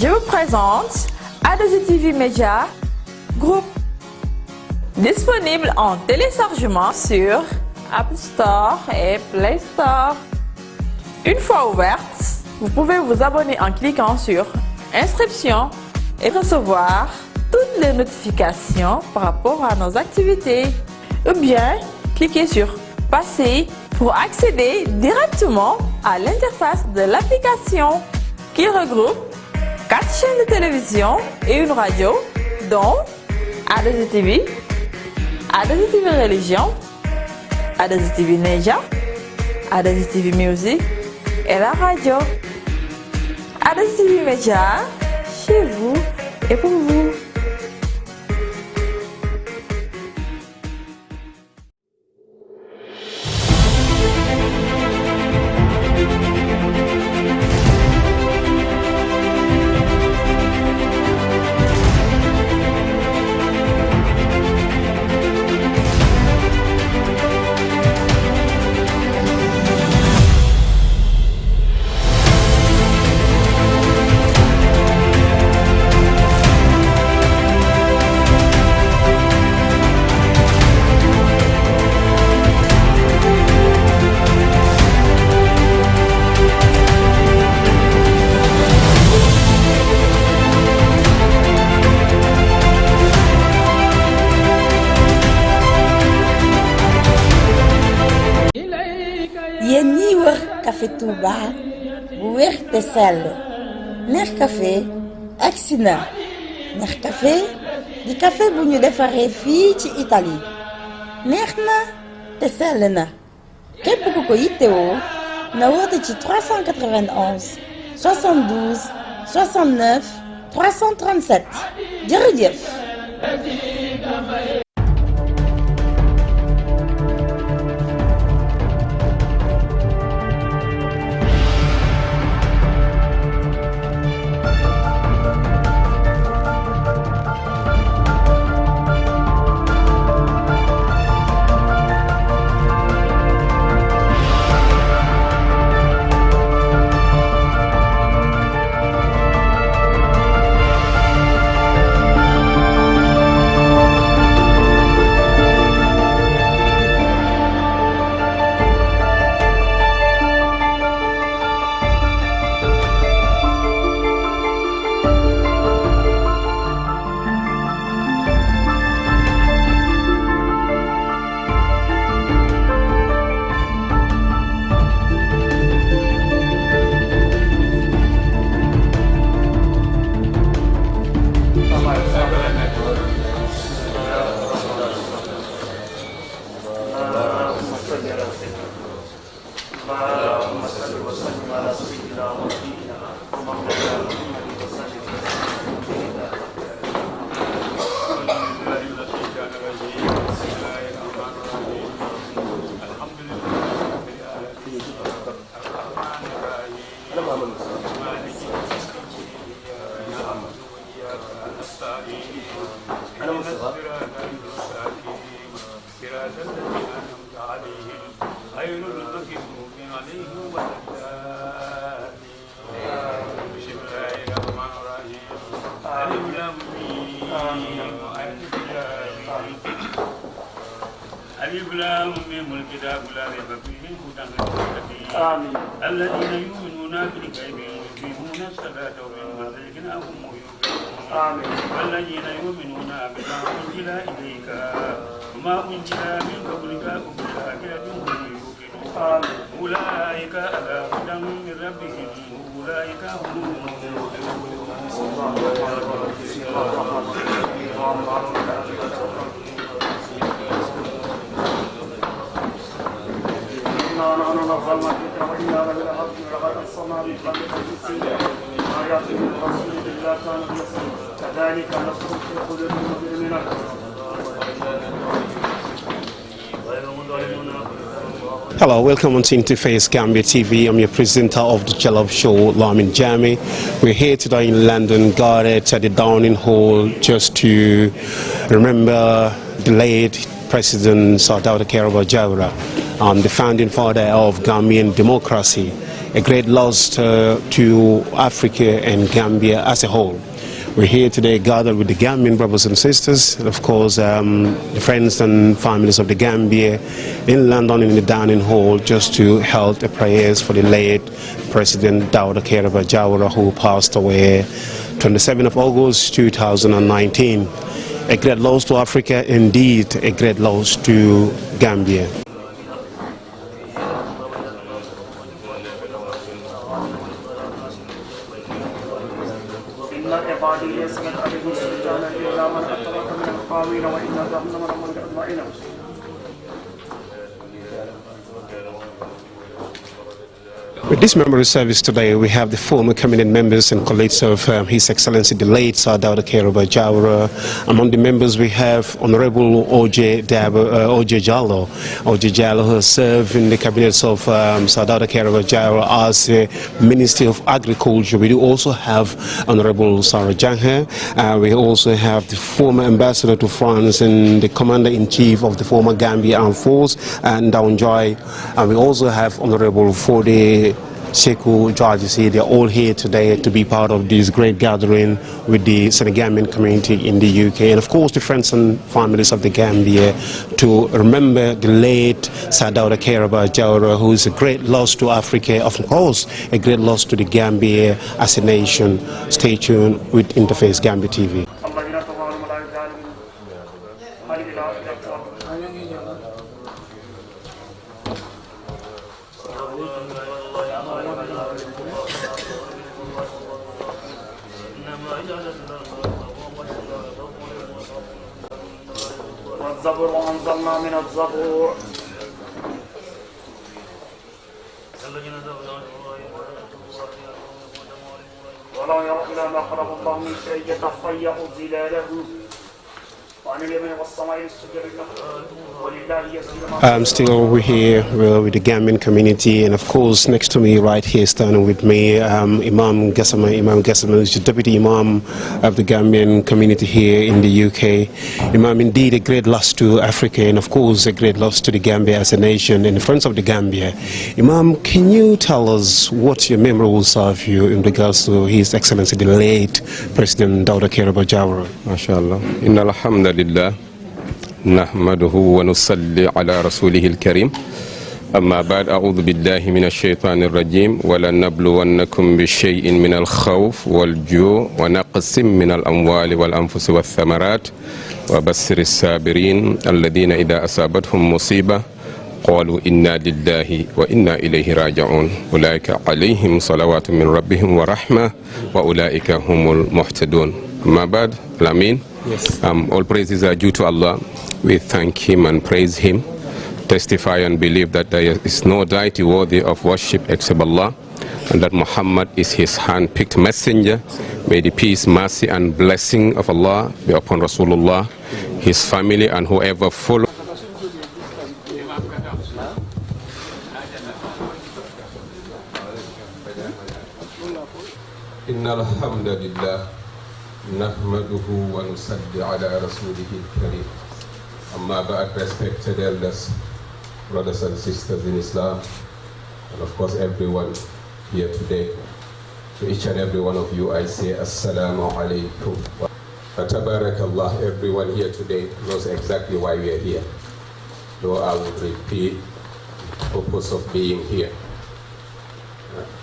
Je vous présente ALHADJI TV Media Group, disponible en téléchargement sur App Store et Play Store. Une fois ouverte, vous pouvez vous abonner en cliquant sur Inscription et recevoir toutes les notifications par rapport à nos activités. Ou bien, cliquez sur Passer pour accéder directement à l'interface de l'application qui regroupe 4 chaînes de télévision et une radio, dont ALHADJI TV, ALHADJI TV Religion, ALHADJI TV Media, ALHADJI TV Music et la radio. ALHADJI TV Media, chez vous et pour vous. yéen ñiy wër café Touba bu wér te sell neex café agsi na. neex café di café bu ñu defaree fii ci Italie neex na te sell na. képp ku ko yittewoo na woote ci 391 72 69 337 jërëjëf. الذين يؤمنون بالغيب ويقيمون الصلاة ومما رزقناهم ينفقون والذين يؤمنون بما أنزل إليك وما أنزل من قبلك وبالآخرة هم يوقنون أولئك على هدى من ربهم وأولئك هم Hello, welcome on Interface Gambia TV. I'm your presenter of the Jollof Show, Lamin Jami. We're here today in London, gathered at the Downing Hall just to remember the late President DAWDA JAWARA, the founding father of Gambian democracy. a great loss to Africa and Gambia as a whole. We're here today gathered with the Gambian brothers and sisters, and of course the friends and families of the Gambia in London in the dining hall, just to hold the prayers for the late President DAWDA JAWARA, who passed away 27th of August 2019. A great loss to Africa, indeed a great loss to Gambia. With this memorial service today, we have the former cabinet members and colleagues of His Excellency the late Sir DAWDA JAWARA. Among the members we have Honorable OJ Jallow. OJ Jallow has served in the cabinets of Sir DAWDA JAWARA as Ministry of Agriculture. We do also have Honorable Sarah Janghe. We also have the former ambassador to France and the commander-in-chief of the former Gambia Armed Force, and Downjoy. And we also have Honorable Fode Sekou George. They're all here today to be part of this great gathering with the Senegambian community in the UK, and of course the friends and families of the Gambia, to remember the late Sir DAWDA JAWARA, who is a great loss to Africa, of course a great loss to the Gambia as a nation. Stay tuned with Interface Gambia TV. والزبر وأنزلنا من الزبور ولا يرى إلى ما خلق الله من شيء يتفيأ ظلاله. Still we're here with the Gambian community, and of course next to me right here standing with me Imam Gassama. Imam Gassama is the Deputy Imam of the Gambian community here in the UK. Imam, indeed a great loss to Africa, and of course a great loss to the Gambia as a nation and the friends of the Gambia. Imam, can you tell us what your memory will serve you in regards to His Excellency the late President DAWDA JAWARA? MashaAllah. Inna alhamdulillah. نحمده ونصلي على رسوله الكريم أما بعد أعوذ بالله من الشيطان الرجيم ولنبلونكم بشيء من الخوف والجوع ونقص من الأموال والأنفس والثمرات وبشر الصابرين الذين إذا أصابتهم مصيبة قالوا إنا لله وإنا إليه راجعون أولئك عليهم صلوات من ربهم ورحمة وأولئك هم المهتدون. أما بعد الأمين. Yes. All praises are due to Allah. We thank Him and praise Him, testify and believe that there is no deity worthy of worship except Allah, and that Muhammad is His hand-picked messenger. May the peace, mercy and blessing of Allah be upon Rasulullah, his family and whoever follows. Inna alhamdulillah. Nahmaduhu wa nusalli ala rasulihi al-kareem. Amma ba'd, respected elders, brothers and sisters in Islam, and of course everyone here today. To each and every one of you I say Assalamu alaikum. Tabarakallah, everyone here today knows exactly why we are here. Though I would repeat the purpose of being here.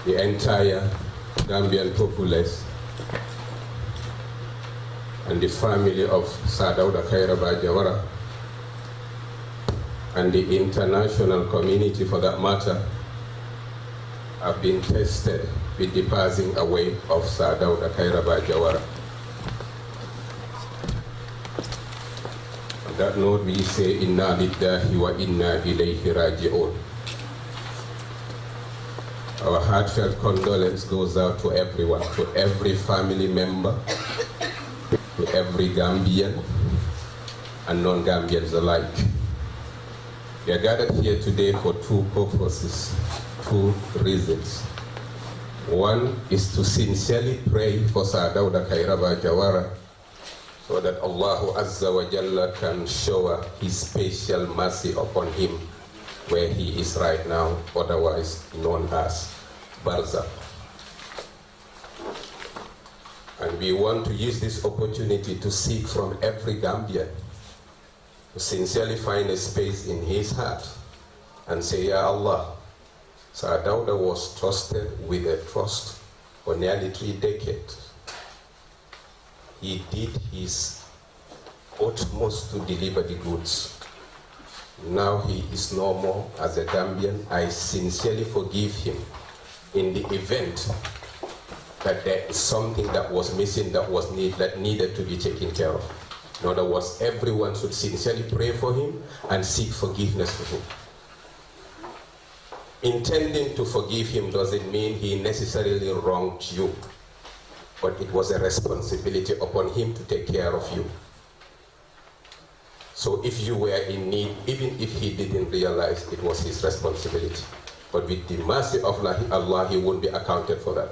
The entire Gambian populace and the family of Sir DAWDA JAWARA and the international community for that matter have been tested with the passing away of Sir DAWDA JAWARA. On that note, we say Inna lillahi wa inna ilayhi raji'un. Our heartfelt condolence goes out to everyone, to every family member, to every Gambian and non-Gambians alike. We are gathered here today for two purposes, two reasons. One is to sincerely pray for Sir DAWDA JAWARA so that Allah Azza wa Jalla can shower His special mercy upon him where he is right now, otherwise known as barzakh. And we want to use this opportunity to seek from every Gambian to sincerely find a space in his heart and say, Ya Allah, Sir DAWDA was trusted with a trust for nearly 3 decades. He did his utmost to deliver the goods. Now he is no more as a Gambian. I sincerely forgive him in the event that there is something that was missing that needed to be taken care of. In other words, everyone should sincerely pray for him and seek forgiveness for him. Intending to forgive him doesn't mean he necessarily wronged you, but it was a responsibility upon him to take care of you. So if you were in need, even if he didn't realize it was his responsibility, but with the mercy of Allah, he won't be accounted for that.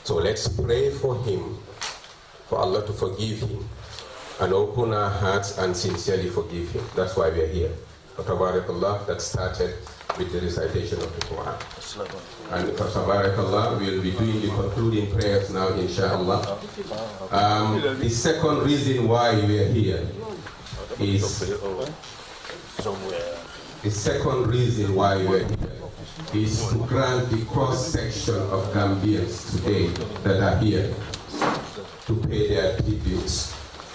So let's pray for him, for Allah to forgive him, and open our hearts and sincerely forgive him. That's why we are here. Tabarakallah, that started with the recitation of the Quran. And Tabarakallah, we'll be doing the concluding prayers now, inshallah. The second reason why we are here is to grant the cross-section of Gambians today that are here to pay their tributes,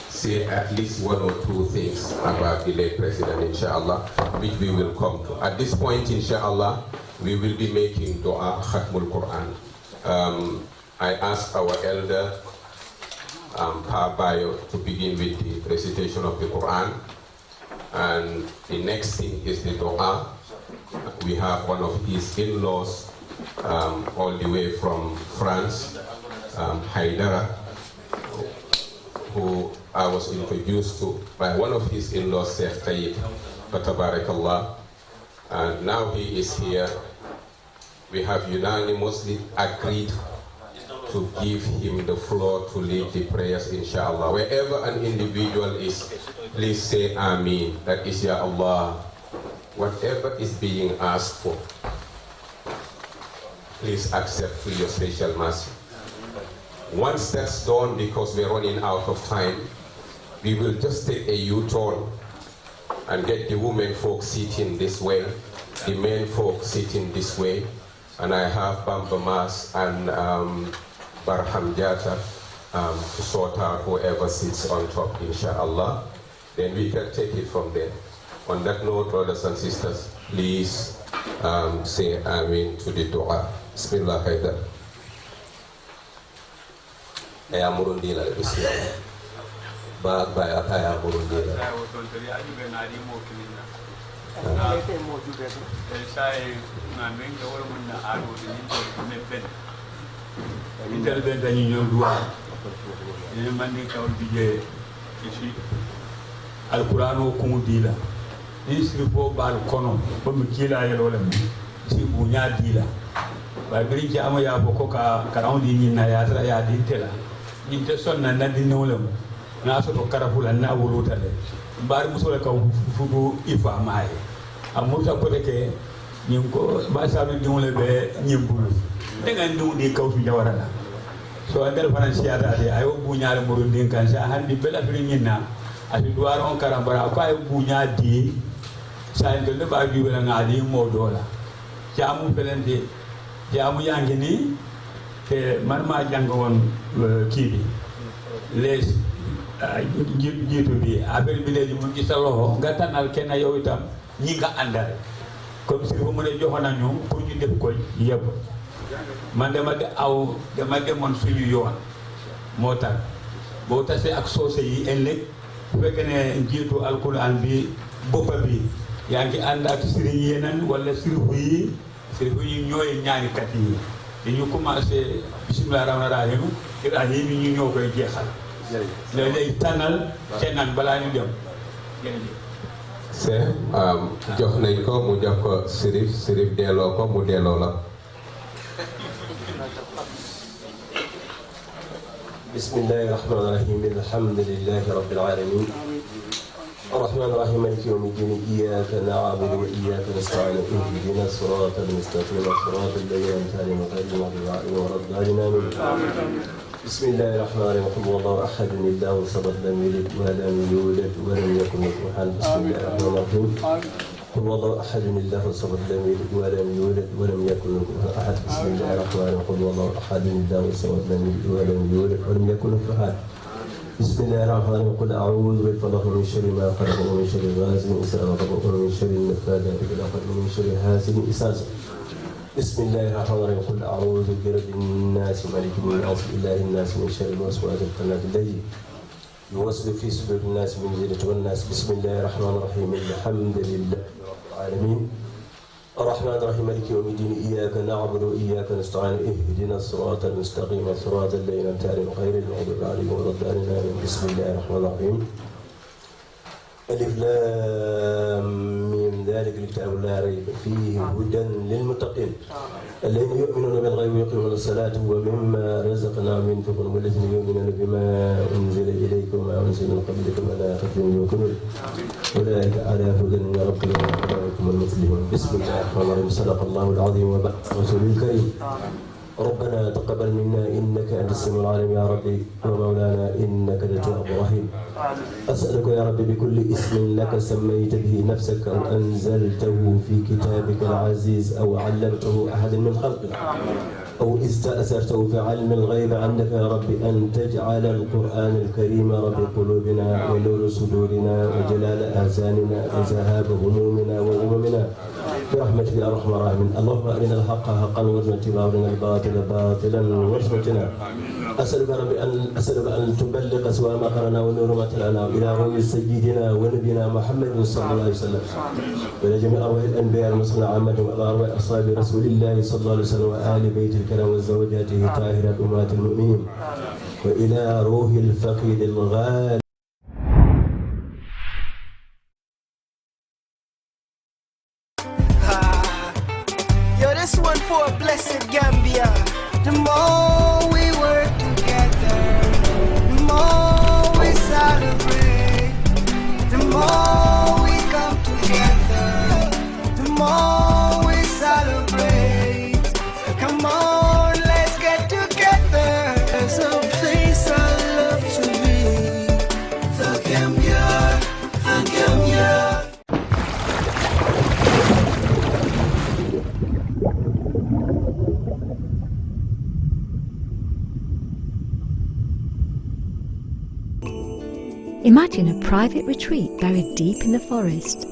say at least 1 or 2 things about the late president, inshallah, which we will come to. At this point, inshallah, we will be making dua Khatmul Quran. I ask our elder, Pa Bayo, to begin with the recitation of the Quran. And the next thing is the dua. We have one of his in-laws all the way from France, Haidara, who I was introduced to by one of his in-laws, Sheikh Tayyib, Tabarakallah. And now he is here. We have unanimously agreed to give him the floor to lead the prayers, inshallah. Wherever an individual is, please say Ameen. That is, Ya Allah. Whatever is being asked for, please accept through your special mercy. Once that's done, because we're running out of time, we will just take a U-turn and get the women folk sitting this way, the men folk sitting this way, and I have Bamba Mas and Barham Jata to sort out whoever sits on top, inshallah. Then we can take it from there. On that note, brothers and sisters, please say Ameen to the dua. Bismillah Haidar. Aya murundila bismillah. Ba aya murundila. Al-Qur'an kumudila. Isri fo bal kono ko mi kila yelo lam si bunya dila ba biri ki ama ya boko ka karawdi ni na ya tra ya dintela ni te sonna na di nolam na so to karafula na wulutale bar musole ka fudu ifa mai amuta ko deke nyimko ba sabu dimole be nyimbulu de ngan dum di kawtu jawara la so andal financial ade ayo bunya le murun din kan sa handi bela biri nyina ati duwar on karambara ko ay bunya di say de ba bi wala ngadi mo dola jamu pelende jamu yangini te man ma jang won kibi les jitu bi affaire bi leji mu ci sa loxo nga tanal kenn yow itam ñi nga andal comme si bu mu ne joxona ñu pour ñu def ko yeb man dama demon suñu yoon motax bo tassé ak sosé yi ëlëk fekkene jitu alquran bi boppa bi yaangi and ak sëriñ yenen wala sëriñ yi ñoy ñaani kat yi dañu commencé bismillahir rahmanir rahim irahim ñu ñoo koy jéxal lay tanal kenan bala ñu dem c'est jox nañ ko mu jox ko sërif delo ko mu delo la bismillahir rahmanir rahim alhamdulillahi rabbil alamin الرحمن الرحيم مالك يوم الدين إياك نعبد وإياك نستعين اهدنا الصراط المستقيم صراط الذين أنعمت عليهم غير المغضوب عليهم ولا الضالين بسم الله الرحمن الرحيم قل هو الله أحد الله الصمد لم يلد ولم يولد ولم يكن له كفوا أحد بسم الله الرحمن الرحيم قل هو الله أحد الله الصمد لم يلد ولم يولد ولم يكن له كفوا أحد بسم الله الرحمن الرحيم قل هو الله أحد الله الصمد لم يلد ولم يولد ولم يكن له كفوا أحد بسم الله الرحمن الرحيم قل أعوذ بالفلق من شر ما خلق ومن شر غاسق إذا وقب ومن شر النفاثات في العقد ومن شر حاسد إذا حسد بسم الله الرحمن الرحيم قل أعوذ برب الناس ملك الناس إله الناس من شر الوسواس الخناس الذي يوسوس في صدور الناس من الجنة والناس بسم الله الرحمن الرحيم الحمد لله رب العالمين الرحمن الرحيم مالك يوم الدين إياك نعبد وإياك نستعين اهدنا الصراط المستقيم صراط الذين أنعمت عليهم غير المغضوب عليهم ولا الضالين بسم الله الرحمن الرحيم ألف لام ميم ذلك الكتاب لا ريب فيه هدى للمتقين الذين يؤمنون بالغيب ويقيمون الصلاة ومما رزقناهم ينفقون والذين يؤمنون بما أنزل إليكم وما أنزل من قبلكم ولا يخافون يوقنون أولئك على هدى من ربهم وأولئك هم المفلحون بسم الله الرحمن الرحيم صدق الله العظيم وبارك رسوله الكريم ربنا تقبل منا إنك أنت السميع العليم يا ربي ومولانا إنك التواب الرحيم أسألك يا ربي بكل اسم لك سميت به نفسك أو أنزلته في كتابك العزيز أو علمته أحد من خلقك أو استأثرته في علم الغيب عندك يا ربي أن تجعل القرآن الكريم ربي قلوبنا ونور صدورنا وجلال آذاننا وذهاب همومنا وغمومنا برحمتك يا أرحم الراحمين اللهم أرنا الحق حقا وارزقنا اتباعه وارنا الباطل باطلا وارزقنا اجتنابه أسألك ربي أن تبلغ سوى ما قرأنا ونور ما تلأنا إلى روح سيدنا ونبينا محمد صلى الله عليه وسلم وإلى جميع أرواح الأنبياء المرسلين عامة وإلى أرواح أصحاب رسول الله صلى الله عليه وسلم وآل بيت الكرام وزوجاته طاهرات أمهات المؤمنين وإلى روح الفقيد الغالي. This one for a blessed Gambia. The more we work together, the more we celebrate. The more we come together, the more we celebrate. Come on, let's get together. There's a place I love to be. The Gambia, the Gambia. Imagine a private retreat buried deep in the forest.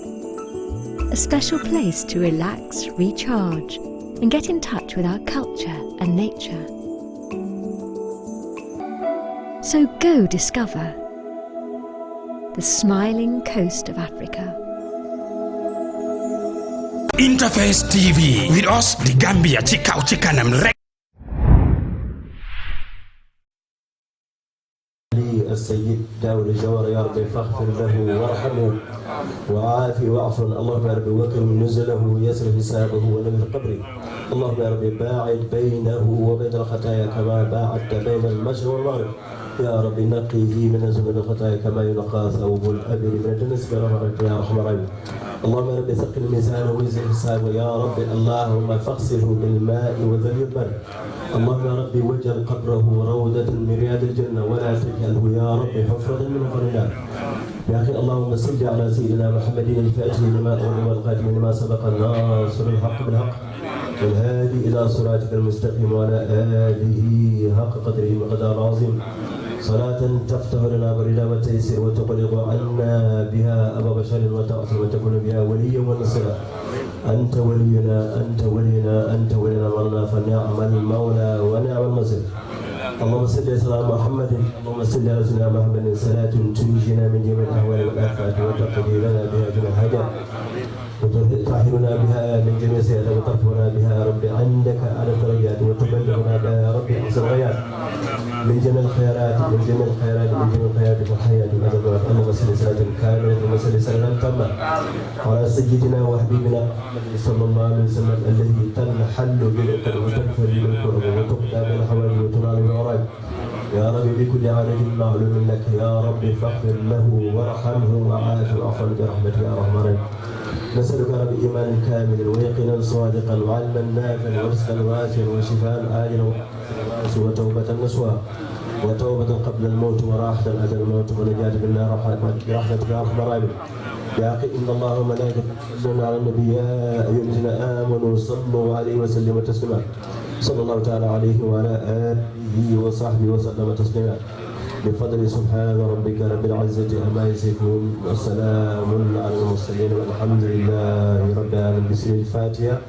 A special place to relax, recharge, and get in touch with our culture and nature. So go discover the smiling coast of Africa. Interface TV. With us, the Gambia ci kaw ci kanam rek. السيد داود جوارا يا ربي فاغفر له وارحمه وعافي واعف اللهم يا ربي وكرم نزله ويسر حسابه ونور قبره اللهم يا ربي باعد بينه وبين الخطايا كما باعدت بين المشرق والمغرب يا ربي نقيه من الذنوب والخطايا كما ينقى ثوب الابر من الدنس برحمتك يا ارحم الراحمين اللهم يا ربي ثقل ميزانه ويزن حسابه يا ربي اللهم فاغسله بالماء وذل البر اللهم يا ربي وجل قبره روضة من رياض الجنة ولا تجعله يا ربي حفرة من حفر النار يا أخي اللهم صل على سيدنا محمد الفاتح لما أغلق والخاتم لما سبق الناصر الحق بالحق والهادي إلى صراطك المستقيم وعلى آله حق قدره وقدر العظيم صلاة تفتح لنا بالرضا والتيسير وتبلغ عنا بها أبا بشر وتعصم وتكون بها وليا ونصيرا أنت ولينا أنت ولينا أنت ولينا مرنا فنعم المولى ونعم النصير اللهم صل على محمد اللهم صل على سيدنا محمد صلاة تنجينا من جميع الأهوال والآفات وتقضي لنا بها جميع الحاجات وتطهرنا بها من جميع السيئات وترفعنا بها يا رب عندك على الدرجات وتبلغنا بها يا رب أحسن الغايات من جميع الخيرات من جميع الخيرات من جميع الخيرات في الحياة والممات اللهم صل صلاة كاملة وصل سلاما تاما على سيدنا وحبيبنا محمد صلى الله عليه وسلم الذي تنحل بالعقد وتنفرج بالكرب وتقضى بالحوائج وتنال بالغرائب يا رب بكل عدد معلوم لك يا رب فاغفر له وارحمه وعافه وعفو برحمتك يا ارحم الراحمين. نسألك رب إيمان كامل ويقينا صادقا وعلما نافعا ورزقا واسعا وشفاء عاجلا وتوبة نصوحا وتوبة قبل الموت وراحة بعد الموت ونجاة من النار برحمتك يا أرحم الراحمين. يا أخي إن الله وملائكته يصلون على النبي يا أيها الذين آمنوا صلوا عليه وسلموا تسليما. صلى الله تعالى عليه وعلى آله وصحبه وسلم تسليما. بفضل سبحان ربك رب العزة عما يصفون وسلام على المرسلين والحمد لله رب العالمين. بسم الفاتحة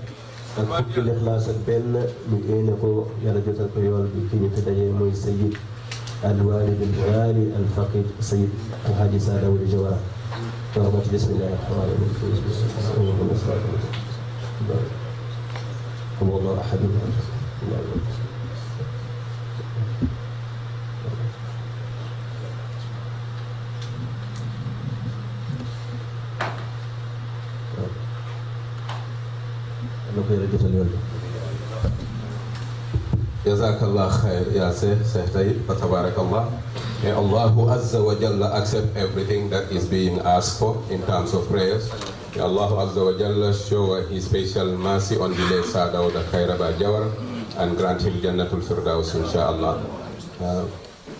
ak fukki lixlaas ak benn ñu yéene ko yàlla jotal ko yool bi ki ñu fi daje mooy Sayid alwalid alghali alfaqid Sayid alhaji Daawda Jawara. rahmati bismillahi rahmani rahim. Allahu ahad. Jazakallah khair, ya Sheikh Tayyib, Tabarakallah. May Allah Azza wa Jalla accept everything that is being asked for in terms of prayers. May Allah Azza wa Jalla show His special mercy on the late Sir Dawda KARIABA Jawara and grant him Jannatul Firdaus, inshallah.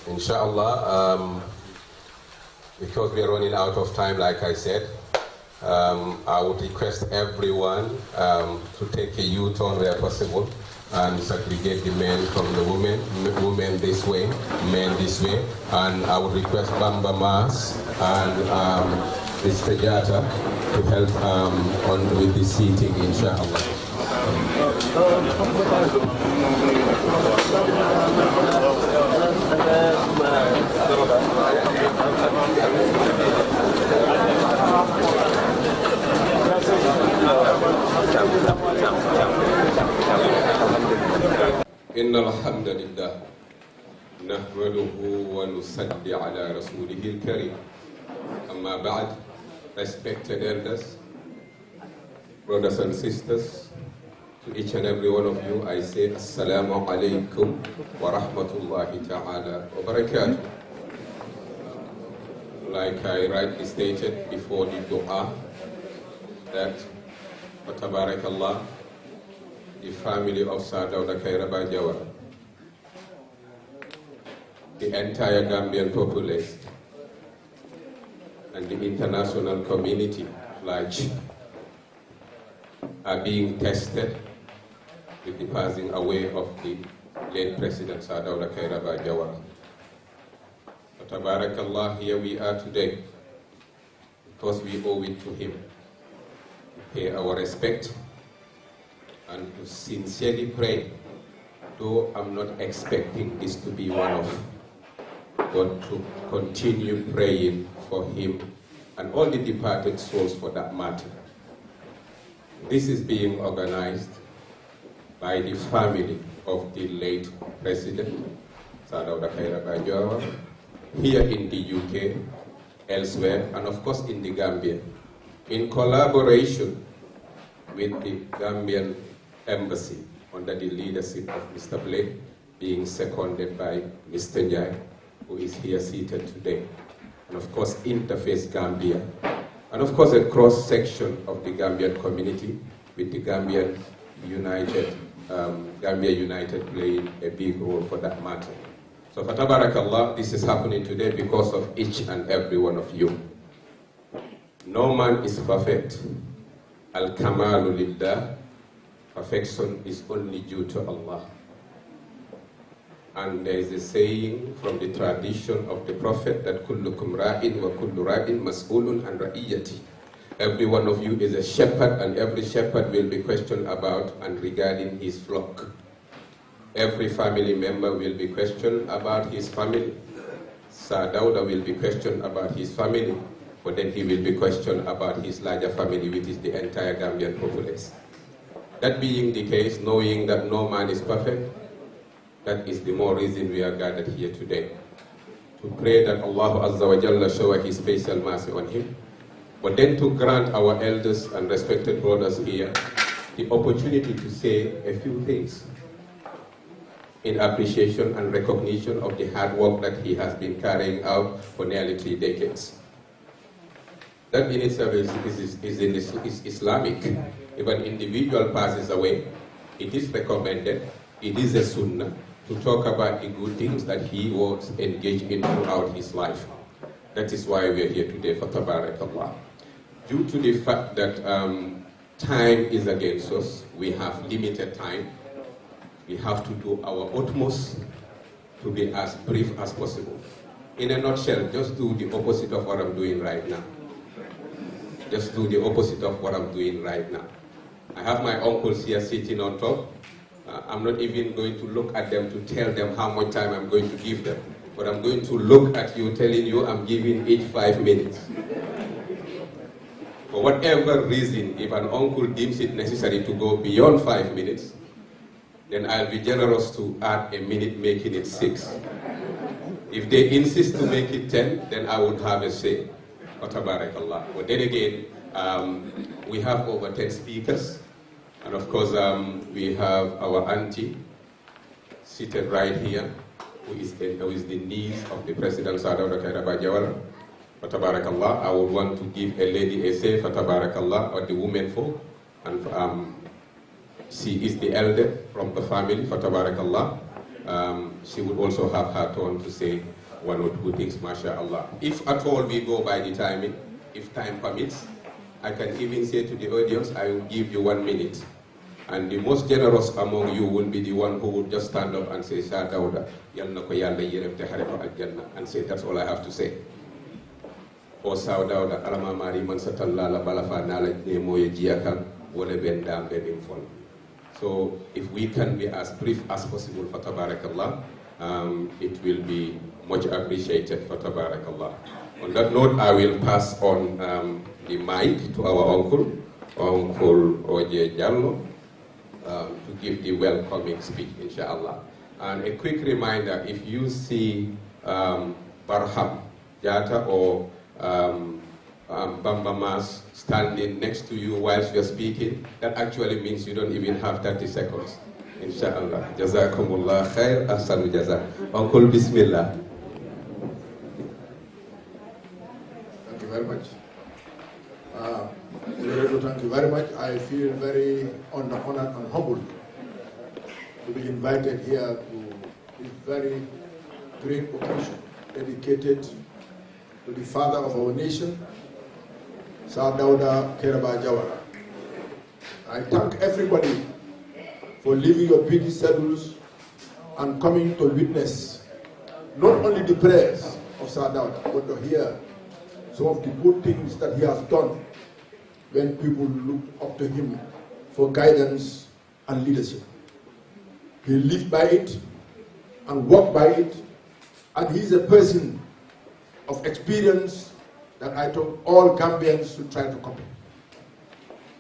Inshallah, because we are running out of time, like I said, I would request everyone to take a U-turn where possible and segregate the men from the women this way, men this way, and I would request Bamba Mas and Mr. Jata to help on with the seating, inshallah. إن الحمد لله نحمده ونصلي على رسوله الكريم. أما بعد, respected elders, brothers and sisters, to each and every one of you, I say Assalamu alaikum wa rahmatullahi ta'ala wa barakatuh. Like I rightly stated before the dua, that wa tabarakallah, the family of Sir Dawda KARIABA Jawara, the entire Gambian populace, and the international community large are being tested with the passing away of the late President Sir Dawda KARIABA Jawara. Tabarakallah, here we are today because we owe it to him to pay our respect and to sincerely pray, though I'm not expecting this to be one-off, but to continue praying for him and all the departed souls for that matter. This is being organized by the family of the late President Sir Dawda KARIABA Jawara, here in the UK, elsewhere, and of course in the Gambia, in collaboration with the Gambian Embassy under the leadership of Mr. Blake, being seconded by Mr. Njai, who is here seated today, and of course Interface Gambia, and of course a cross-section of the Gambian community with the Gambia United playing a big role for that matter. So for Tabarakallah, this is happening today because of each and every one of you. No man is perfect. Al-Kamalu Lillah. Perfection is only due to Allah. And there is a saying from the tradition of the Prophet that kullukum ra'in wa kullu ra'in mas'ulun an ra'iyati. Every one of you is a shepherd, and every shepherd will be questioned about and regarding his flock. Every family member will be questioned about his family. Sir Dawda will be questioned about his family, but then he will be questioned about his larger family, which is the entire Gambian populace. That being the case, knowing that no man is perfect, that is the more reason we are gathered here today. To pray that Allah Azza wa Jalla show His special mercy on him, but then to grant our elders and respected brothers here the opportunity to say a few things. in appreciation and recognition of the hard work that he has been carrying out for nearly 3 decades. That in itself is Islamic. If an individual passes away, it is recommended, it is a sunnah, to talk about the good things that he was engaged in throughout his life. That is why we are here today for Tabarakallah. Due to the fact that time is against us, we have limited time, we have to do our utmost to be as brief as possible. In a nutshell, just do the opposite of what I'm doing right now. Just do the opposite of what I'm doing right now. I have my uncles here sitting on top. I'm not even going to look at them to tell them how much time I'm going to give them. But I'm going to look at you telling you I'm giving each 5 minutes. For whatever reason, if an uncle deems it necessary to go beyond 5 minutes, then I'll be generous to add a minute, making it 6. If they insist to make it 10, then I would have a say. Tabarakallah. But then again, we have over 10 speakers. And of course, we have our auntie seated right here, who is the niece of the President DAWDA KARIABA JAWARA. Tabarakallah. I would want to give a lady a say for Tabarakallah, or the women folk. And she is the elder from the family for Tabarakallah. She would also have her turn to say 1 or 2 things, MashaAllah. If at all we go by the timing, if time permits, I can even say to the audience, I will give you 1 minute. And the most generous among you will be the one who would just stand up and say, Shah Dawda, yalna ko yalla yerem te hare ko al-jannah, and say, that's all I have to say. Or Shah Dawda, alama mari man satalla la balafa nala ne moye jiyakan, wole ben dam bebim fol. So if we can be as brief as possible for Tabarakallah, it will be much appreciated for Tabarakallah. On that note, I will pass on the mic to our uncle, Uncle Oje Jallo, to give the welcoming speech, inshallah. And a quick reminder, if you see Barham Jata or Bamba Mas standing next to you whilst you're speaking, that actually means you don't even have 30 seconds. Inshallah. Jazakumullah khair, ahsanu jazak. Uncle, Bismillah. Thank you very much. Thank you very much. I feel very honored and humbled to be invited here to this very great occasion dedicated to the father of our nation, Shah Dawda KARIABA JAWARA. I thank everybody for leaving your busy schedules and coming to witness not only the prayers of Shah Dawda, but to hear some of the good things that he has done when people looked up to him for guidance and leadership. He lived by it and walked by it, and he's a person of experience that I told all Gambians to try to copy.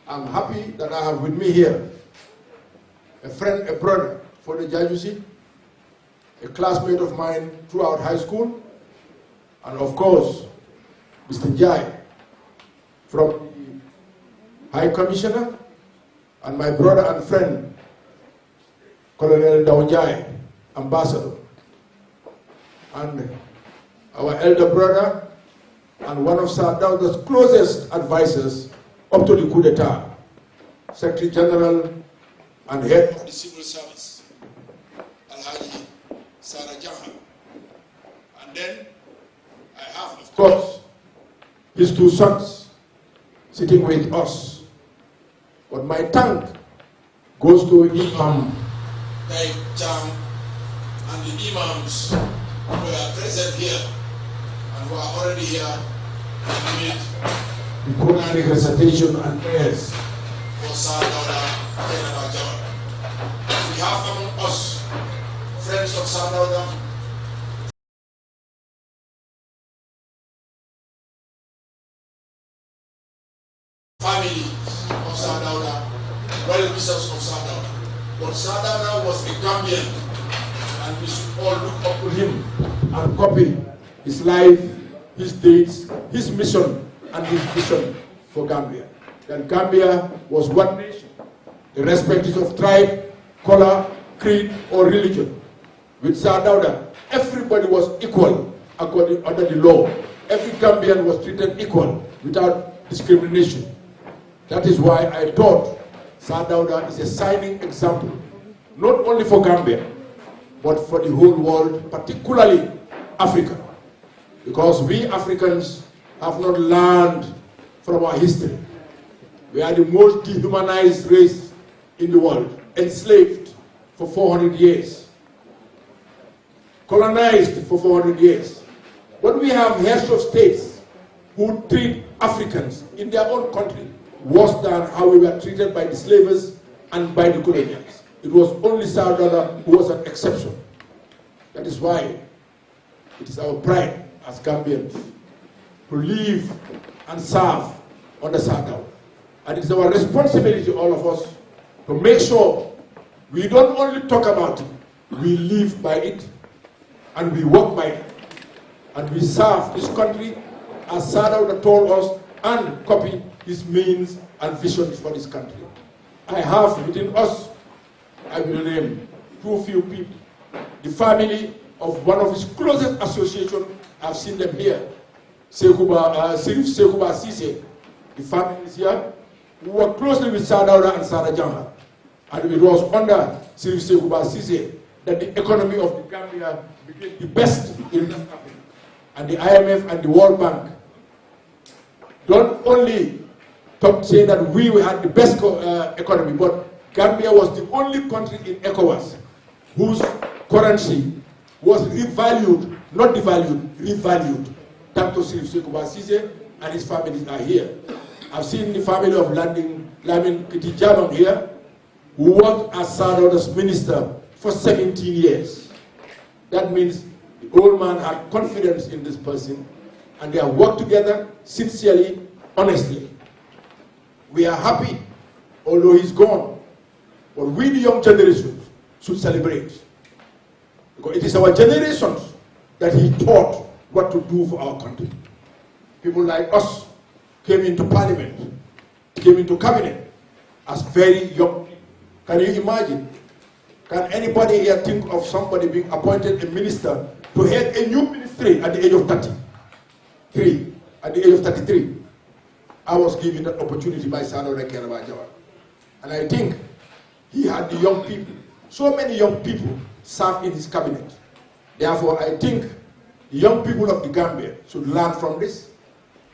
I'm happy that I have with me here a friend, a brother for the Jajusi, a classmate of mine throughout high school, and of course, Mr. Jai from the High Commissioner, and my brother and friend, Colonel Dawnjai, Ambassador, and our elder brother, and one of Shah Dawda's closest advisors up to the coup d'etat, Secretary General and head of the civil service, ALHADJI Sarah. And then I have, of course, his 2 sons sitting with us. But my thank goes to Imam Taib Cham and the imams who are present here and who are already here to meet the Quranic recitation and prayers for Shah Dawda KARIABA JAWARA. We have among us friends of Shah Dawda, family of Shah Dawda, well-wishers of Shah Dawda. But Shah Dawda was a Gambian, and we should all look up to him and copy his life, his deeds, his mission, and his vision for Gambia. That Gambia was one nation, irrespective of tribe, color, creed, or religion. With Sir DAWDA, everybody was equal under the law. Every Gambian was treated equal without discrimination. That is why I thought Sir DAWDA is a shining example, not only for Gambia, but for the whole world, particularly Africa. Because we Africans have not learned from our history. We are the most dehumanized race in the world, enslaved for 400 years, colonized for 400 years. But we have heads of states who treat Africans in their own country worse than how we were treated by the slavers and by the colonials. It was only Sir DAWDA who was an exception. That is why it is our pride as Gambians to live and serve under Sir DAWDA. And it is our responsibility, all of us, to make sure we don't only talk about it, we live by it, and we work by it. And we serve this country as Sir DAWDA told us, and copy his means and visions for this country. I have within us, I will name too few people. The family of one of his closest associations, I've seen them here. Sirif Sekuba Sise, the family is here, who worked closely with Sir DAWDA and Sara Janga. And it was under Sirif Sekuba Sise that the economy of the Gambia became the best in West Africa. And the IMF and the World Bank don't only say that we had the best economy, but Gambia was the only country in ECOWAS whose currency was revalued, not devalued, revalued. Thanks to Sirif Sekuba Sise and his families are here. I've seen the family of Lamin Kitijabang here, who worked as Sir DAWDA's minister for 17 years. That means the old man had confidence in this person, and they have worked together sincerely, honestly. We are happy, although he's gone, but we, the young generations, should celebrate. Because it is our generations that he taught what to do for our country. People like us came into parliament, came into cabinet as very young people. Can you imagine? Can anybody here think of somebody being appointed a minister to head a new ministry at the age of 33? At the age of 33, I was given that opportunity by Sir DAWDA KARIABA. And I think he had the young people. So many young people served in his cabinet. Therefore, I think the young people of the Gambia should learn from this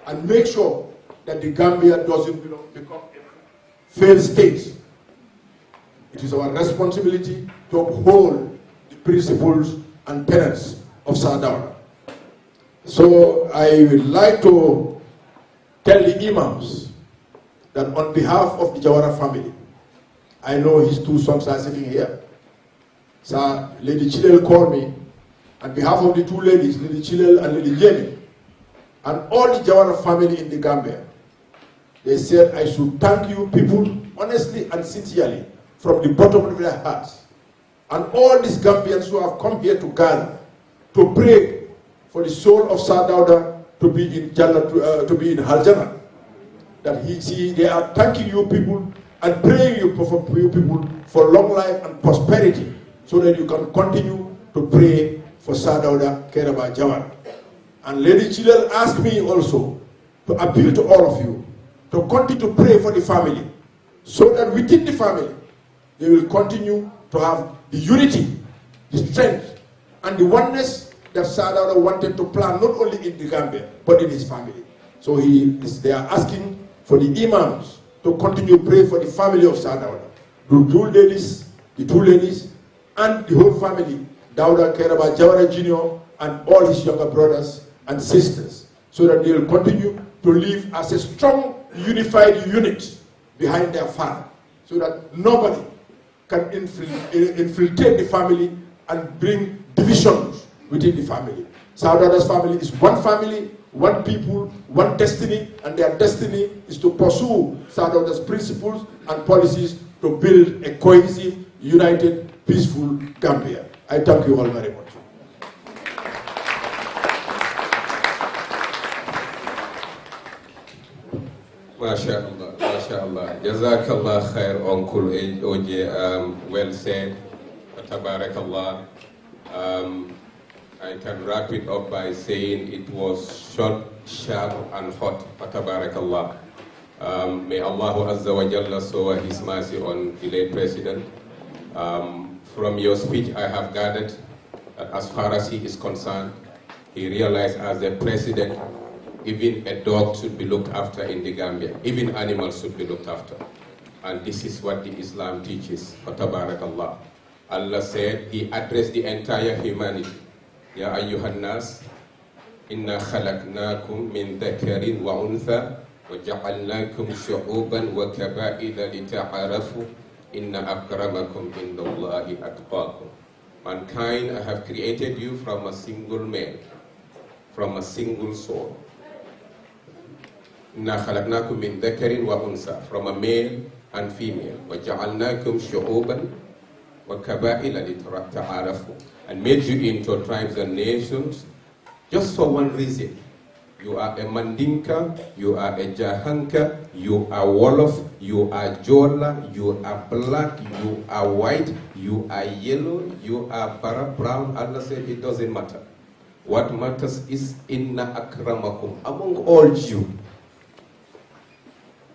and make sure that the Gambia doesn't become a failed state. It is our responsibility to uphold the principles and tenets of Sir DAWDA. So I would like to tell the imams that on behalf of the Jawara family, I know his two sons are sitting here. Sir, Lady Chilel called me on behalf of the two ladies, Lady Chilel and Lady Jenny, and all the Jawara family in the Gambia. They said I should thank you people honestly and sincerely from the bottom of their hearts. And all these Gambians who have come here to gather to pray for the soul of Sir DAWDA to be in Haljana. That they are thanking you people and praying for you people for long life and prosperity, so that you can continue to pray for Sir DAWDA KARIABA Jawara. And Lady Chilel asked me also to appeal to all of you to continue to pray for the family, so that within the family they will continue to have the unity, the strength, and the oneness that Sir DAWDA wanted to plant not only in the Gambia but in his family. So they are asking for the imams to continue to pray for the family of Sir DAWDA, the two ladies, and the whole family, DAWDA KARIABA Jawara Jr. and all his younger brothers and sisters, so that they will continue to live as a strong, unified unit behind their father, so that nobody can infiltrate the family and bring divisions within the family. Sir DAWDA's family is one family, one people, one destiny, and their destiny is to pursue Sir DAWDA's principles and policies to build a cohesive, united, peaceful Gambia. I thank you all very much. MashaAllah, MashaAllah. Jazakallah khair, Uncle OJ. Well said. Tabarakallah. I can wrap it up by saying it was short, sharp, and hot. Tabarakallah. May Allah Azza wa Jalla show His mercy on the late President. From your speech, I have gathered that as far as he is concerned, he realized as a president, even a dog should be looked after in the Gambia. Even animals should be looked after. And this is what the Islam teaches. Tabarakallah. Allah said, He addressed the entire humanity. Ya ayyuhan nas, inna khalaqnakum min dhakarin wa untha, wa ja'alnakum shu'uban wa kaba'ila lita'arafu, inna akramakum indallahi atqakum. Mankind, I have created you from a single man, from a single soul. Inna khalaqnakum min dhakarin wa untha, from a male and female. Wa ja'alnakum shu'uban wa kaba'ila lita'arafu. And made you into tribes and nations just for one reason. You are a Mandinka, you are a Jahanka, you are Wolof, you are Jola, you are black, you are white, you are yellow, you are brown. Allah said it doesn't matter. What matters is inna akramakum, among all you.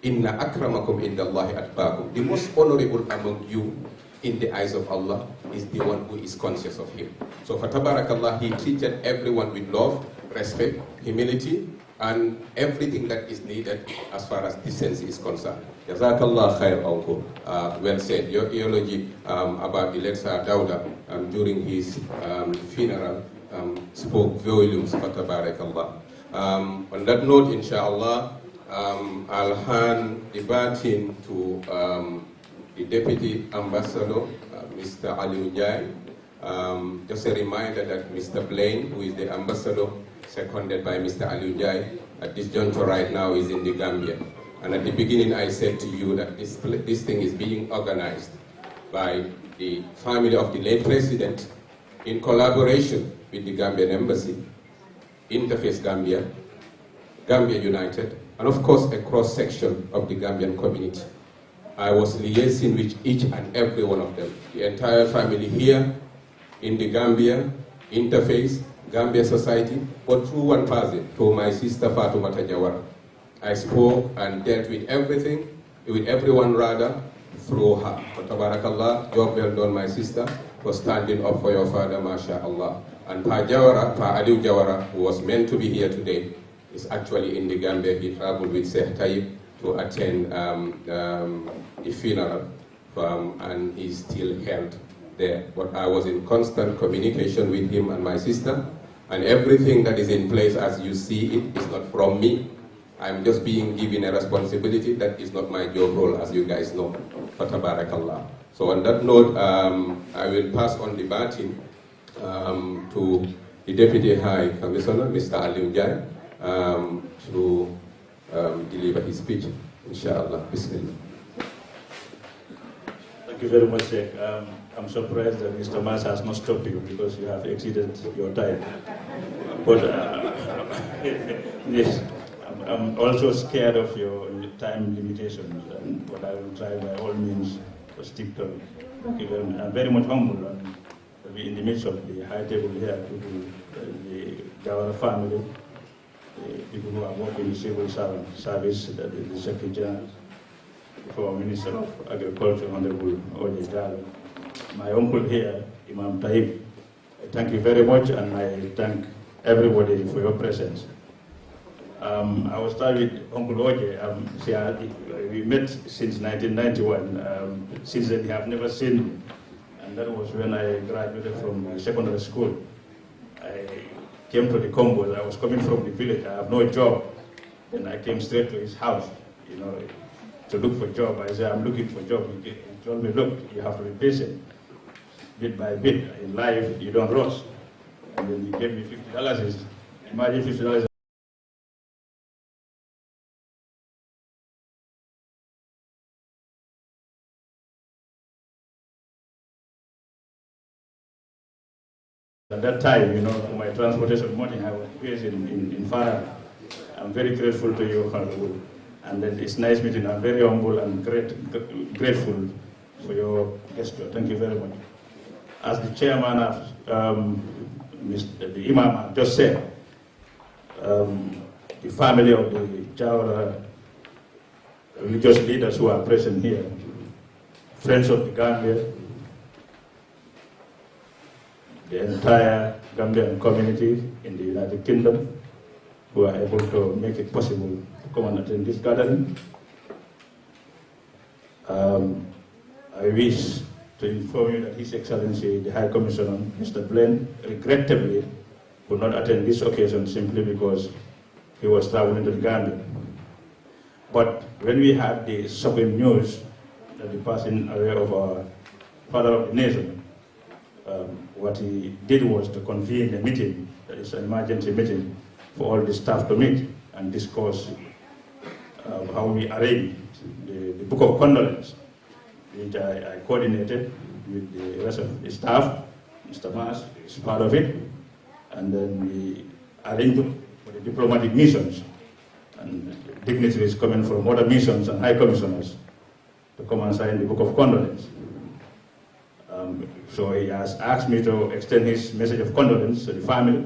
Inna akramakum indallahi atqakum. The most honorable among you in the eyes of Allah is the one who is conscious of Him. So for Tabarakallah, he treated everyone with love, respect, humility, and everything that is needed as far as decency is concerned. Jazakallah khair, uncle. Well said. Your eulogy about the late Sir DAWDA during his funeral spoke volumes for Tabarakallah. On that note, inshallah, I'll hand the baton to the Deputy Ambassador, Mr. ALHADJI. Just a reminder that Mr. Blaine, who is the ambassador, seconded by Mr. ALHADJI, at this juncture right now is in the Gambia. And at the beginning I said to you that this thing is being organized by the family of the late President in collaboration with the Gambian Embassy, Interface Gambia, Gambia United, and of course a cross-section of the Gambian community. I was liaising with each and every one of them, the entire family here in the Gambia, Interface, Gambia Society, but through one person, through my sister Fatoumata Jawara. I spoke and dealt with everything, with everyone rather, through her. But Tabarakallah, job well done, my sister, for standing up for your father, MashaAllah. And Pa Jawara, Pa Aliu Jawara, who was meant to be here today, is actually in the Gambia. He traveled with Sheikh Tayyip to attend the funeral, and he's still held there. But I was in constant communication with him and my sister, and everything that is in place as you see it is not from me. I'm just being given a responsibility that is not my job role, as you guys know. Tabarakallah. So on that note, I will pass on the baton to the Deputy High Commissioner, Mr. ALHADJI, to deliver his speech, inshallah. Bismillah. Thank you very much, Sheikh. I'm surprised that Mr. Mas has not stopped you because you have exceeded your time. But yes, I'm also scared of your time limitations, but I will try by all means to stick to it. Thank you very much. I'm very much humble and to be in the midst of the high table here, the Jawara family, the people who are working in civil service, the Secretary General, the former Minister of Agriculture, Honorable Ojai, my uncle here, Imam Taib. I thank you very much, and I thank everybody for your presence. I will start with Uncle Ojai. We met since 1991. Since then, I have never seen him, and that was when I graduated from secondary school. I came to the Combos. I was coming from the village. I have no job. Then I came straight to his house, to look for a job. I said, I'm looking for a job. He told me, look, you have to be patient. Bit by bit, in life, you don't rush. And then he gave me $50. Imagine $50. At that time, for my transportation money, I was based in Farah. I'm very grateful to you, Honorable. And it's nice meeting. I'm very humble and grateful for your gesture. Thank you very much. as the chairman of the Imam just said, the family of the Jawara religious leaders who are present here, friends of the Gambia, the entire Gambian community in the United Kingdom who are able to make it possible to come and attend this gathering. I wish to inform you that His Excellency, the High Commissioner, Mr. Blaine, regrettably could not attend this occasion simply because he was traveling to the Gambia. But when we had the shocking news that the passing away of our father of the nation, what he did was to convene a meeting, that is an emergency meeting, for all the staff to meet and discuss how we arrange the book of condolence, which I coordinated with the rest of the staff. Mr. Mas is part of it, and then we arranged for the diplomatic missions and dignitaries coming from other missions and high commissioners to come and sign the book of condolence. So he has asked me to extend his message of condolence to the family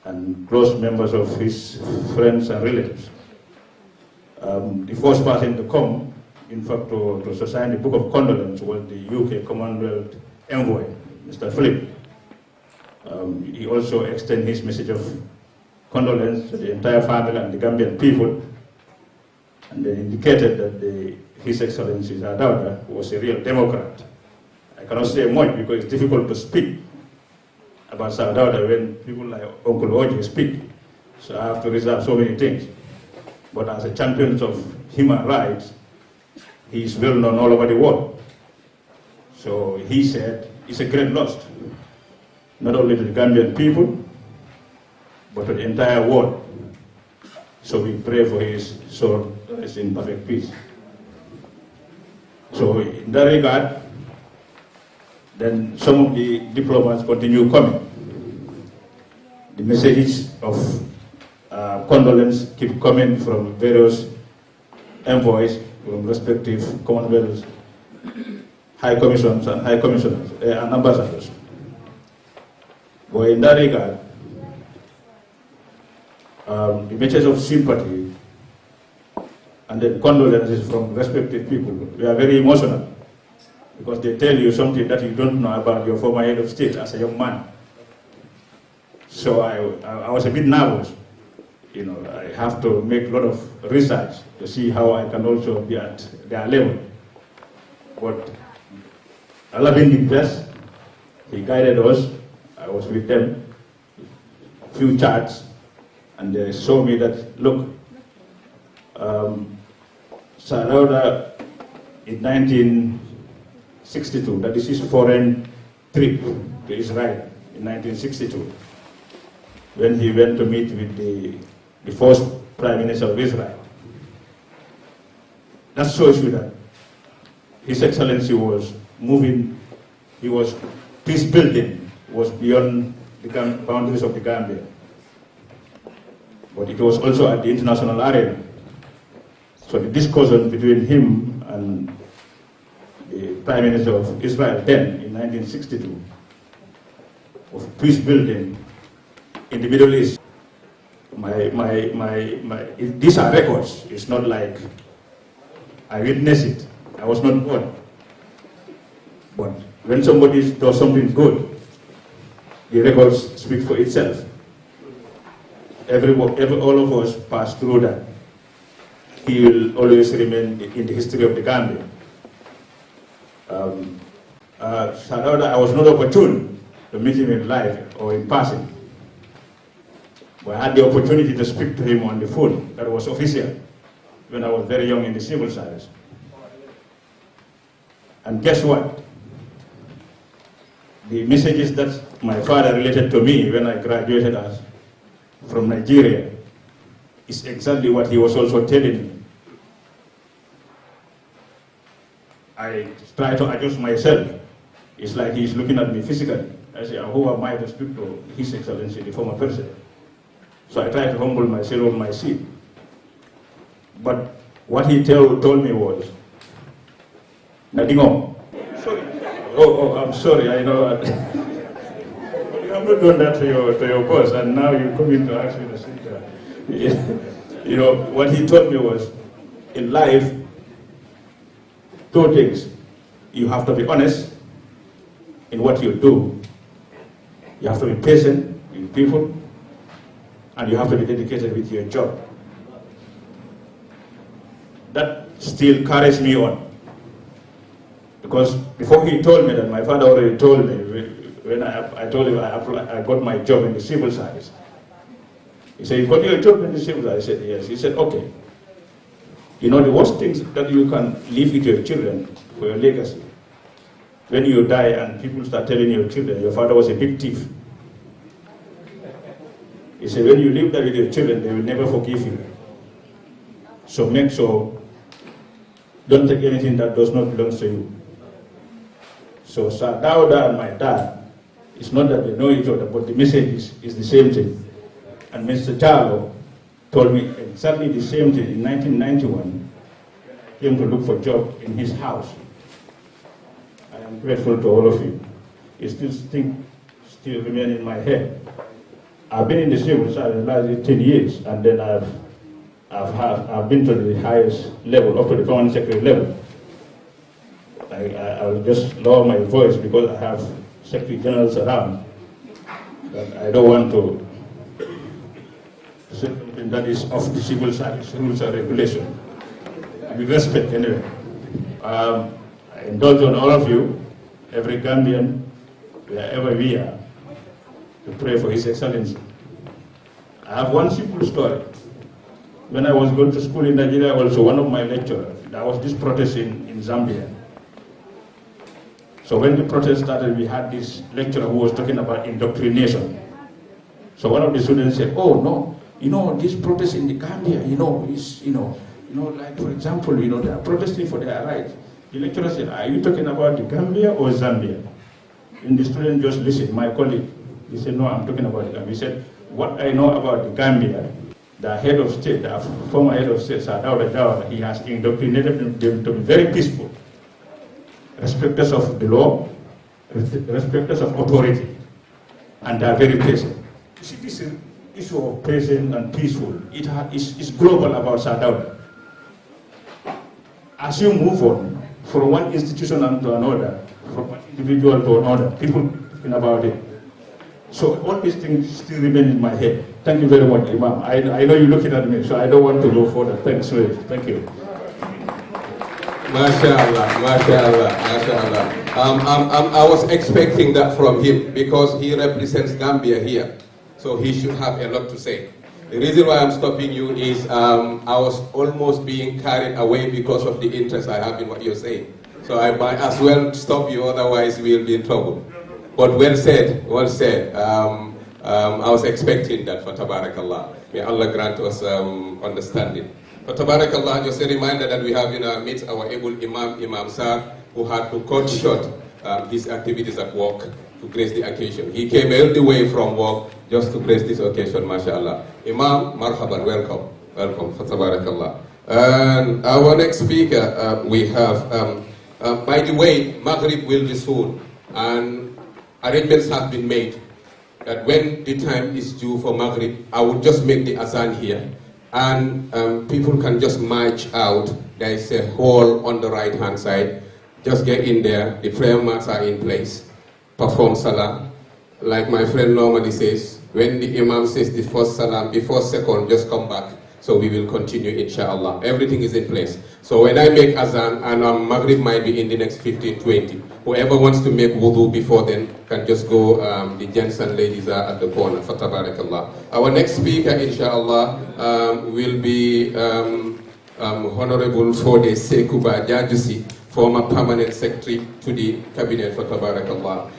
and close members of his friends and relatives. The first person to come, in fact, to sign the book of condolence was the UK Commonwealth Envoy, Mr. Philip. He also extended his message of condolence to the entire family and the Gambian people, and they indicated that His Excellency DAWDA was a real Democrat. I cannot say much because it's difficult to speak about DAWDA when people like Uncle Oji speak, so I have to reserve so many things. But as a champion of human rights, he is well known all over the world. So he said it's a great loss, not only to the Gambian people, but to the entire world. So we pray for his soul that is in perfect peace. So in that regard, then some of the diplomats continue coming. The messages of condolence keep coming from various envoys from respective Commonwealth high commissions and high commissioners and ambassadors. But in that regard, the message of sympathy and then condolences from respective people, we are very emotional because they tell you something that you don't know about your former head of state as a young man. So I was a bit nervous. You know, I have to make a lot of research to see how I can also be at their level. But Allah being the best, He guided us. I was with them, a few chats, and they showed me that, look, Sir DAWDA in 1962, that is his foreign trip to Israel in 1962, when he went to meet with the first Prime Minister of Israel. That shows you that His Excellency was moving, peace building was beyond the boundaries of the Gambia. But it was also at the international arena. So the discussion between him and the Prime Minister of Israel then in 1962 of peace building in the Middle East. These are records. It's not like I witnessed it. I was not born. But when somebody does something good, the records speak for itself. All of us pass through that. He will always remain in the history of the Gambia. Sir DAWDA, I was not opportune to meet him in live or in person. But I had the opportunity to speak to him on the phone. That was official when I was very young in the civil service. And guess what? The messages that my father related to me when I graduated from Nigeria is exactly what he was also telling me. I try to adjust myself. It's like he's looking at me physically. I say, who am I to speak to His Excellency, the former president? So I try to humble myself on my seat. But what he told me was, Nadingo, sorry, Oh, I'm sorry, I know. You have not done that to your boss, and now you come in to ask me to sit there. You know, what he told me was, in life, two things. You have to be honest in what you do. You have to be patient with people, and you have to be dedicated with your job. That still carries me on. Because before he told me that, my father already told me, when I told him I got my job in the civil service. He said, you got your job in the civil service? I said, yes. He said, okay. You know, the worst things that you can leave with your children for your legacy, when you die and people start telling your children, your father was a big thief. He said, when you leave that with your children, they will never forgive you. So make sure, don't take anything that does not belong to you. So Sir DAWDA and my dad, it's not that they know each other, but the message is the same thing. And Mr. Charlo told me exactly the same thing in 1991. He came to look for a job in his house. I am grateful to all of you. It still remain in my head. I've been in the civil service the last 18 years, and then I've been to the highest level, up to the permanent secretary level. I will just lower my voice because I have secretary generals around. But I don't want to say something that is off the civil service rules and regulation. With respect, anyway. I indulge on all of you, every Gambian, wherever we are, to pray for His Excellency. I have one simple story. When I was going to school in Nigeria, also one of my lecturers, there was this protest in Zambia. So when the protest started, we had this lecturer who was talking about indoctrination. So one of the students said, oh no, you know, this protest in the Gambia, is, like for example, they are protesting for their rights. The lecturer said, are you talking about the Gambia or Zambia? And the student just listened, my colleague, he said, no, I'm talking about the Gambia. He said, what I know about the Gambia, the head of state, the former head of state, Sir DAWDA, he has indoctrinated them to be very peaceful, respecters of the law, respecters of authority, and they are very patient. You see, this issue of patient and peaceful, it's global about Sir DAWDA. As you move on from one institution to another, from one individual to another, people talking about it. So all these things still remain in my head. Thank you very much, Imam. I know you're looking at me, so I don't want to go further. Thanks, thank you. MashaAllah, MashaAllah, MashaAllah. I was expecting that from him because he represents Gambia here. So he should have a lot to say. The reason why I'm stopping you is I was almost being carried away because of the interest I have in what you're saying. So I might as well stop you, otherwise we'll be in trouble. But well said, well said. I was expecting that for Tabarakallah. May Allah grant us understanding. For Tabarakallah, just a reminder that we have in our midst our able Imam Sir, who had to cut short his activities at work to grace the occasion. He came all the way from work just to grace this occasion, mashallah. Imam, marhaban, welcome. Welcome, for Tabarakallah. And our next speaker, we have, by the way, Maghrib will be soon. And arrangements have been made that when the time is due for Maghrib, I would just make the azan here. And people can just march out. There is a hall on the right-hand side. Just get in there. The prayer mats are in place. Perform salah. Like my friend normally says, when the imam says the first salam, before second, just come back. So we will continue, inshallah. Everything is in place. So when I make azan, and Maghrib might be in the next 15, 20. Whoever wants to make wudu before then can just go, the gents and ladies are at the corner, for tabarakallah. Our next speaker, inshallah, will be Honorable Fode Sekuba Jajusi, former permanent secretary to the cabinet, for tabarakallah.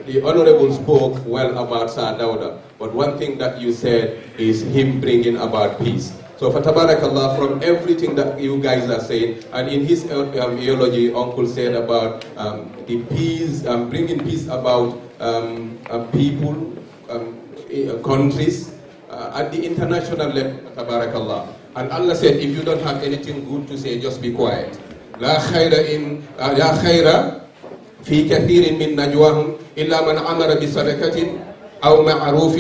The Honorable spoke well about Sir DAWDA, but one thing that you said is him bringing about peace. So for tabarakallah, from everything that you guys are saying, and in his eulogy, Uncle said about the peace, bringing peace about people, countries, at the international level, tabarakallah. And Allah said, if you don't have anything good to say, just be quiet. La khayra في كثير من نجواهم إلا من أمر بصدقة أو معروف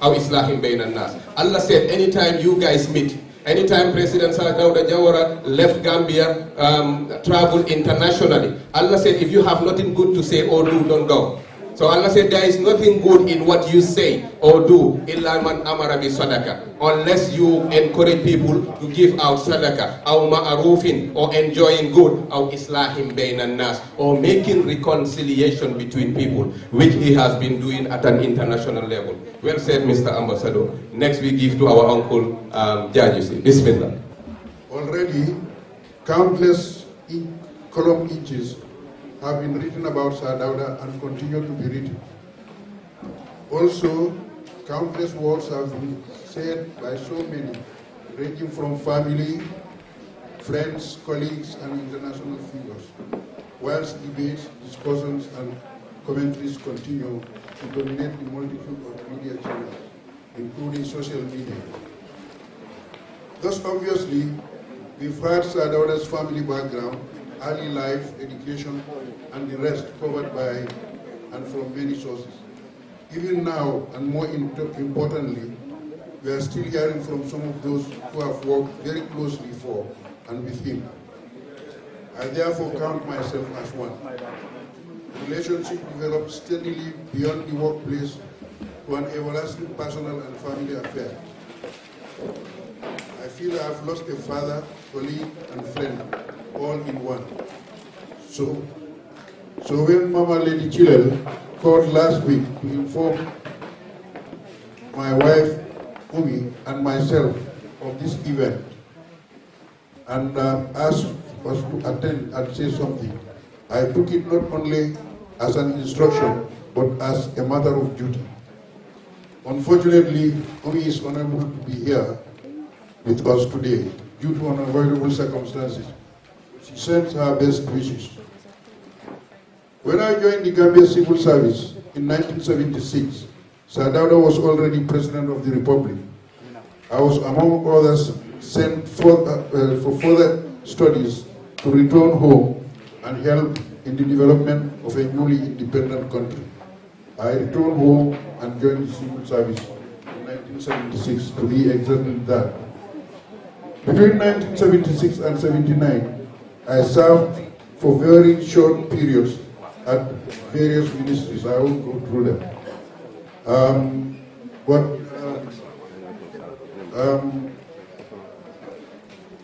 أو إصلاح بين الناس. Allah said, anytime you guys meet, anytime President DAWDA JAWARA left Gambia, traveled internationally, Allah said, if you have nothing good to say or do, don't go. So Allah said, there is nothing good in what you say or do, illa man amara bi sadaqah, unless you encourage people to give out sadaqah, or ma'arufin, or enjoying good, or islahim bayna nas, or making reconciliation between people, which he has been doing at an international level. Well said, Mr. Ambassador. Next we give to our uncle, Jaji. Bismillah. Already, countless column inches have been written about Sir DAWDA and continue to be written. Also, countless words have been said by so many, ranging from family, friends, colleagues, and international figures, whilst debates, discussions, and commentaries continue to dominate the multitude of media channels, including social media. Thus, obviously, we've heard Sir DAWDA's family background, early life, education, and the rest covered by and from many sources. Even now, and more importantly, we are still hearing from some of those who have worked very closely for and with him. I therefore count myself as one. The relationship developed steadily beyond the workplace to an everlasting personal and family affair. I feel I have lost a father, colleague, and friend, all in one. So when Mama Lady Chilel called last week to inform my wife, Umi, and myself of this event, and asked us to attend and say something, I took it not only as an instruction, but as a matter of duty. Unfortunately, Umi is unable to be here with us today due to unavoidable circumstances. She sends her best wishes. When I joined the Gambia Civil Service in 1976, Sir DAWDA was already President of the Republic. I was, among others, sent for further studies to return home and help in the development of a newly independent country. I returned home and joined the Civil Service in 1976 to be exactly that. Between 1976 and 79, I served for very short periods at various ministries. I won't go through them.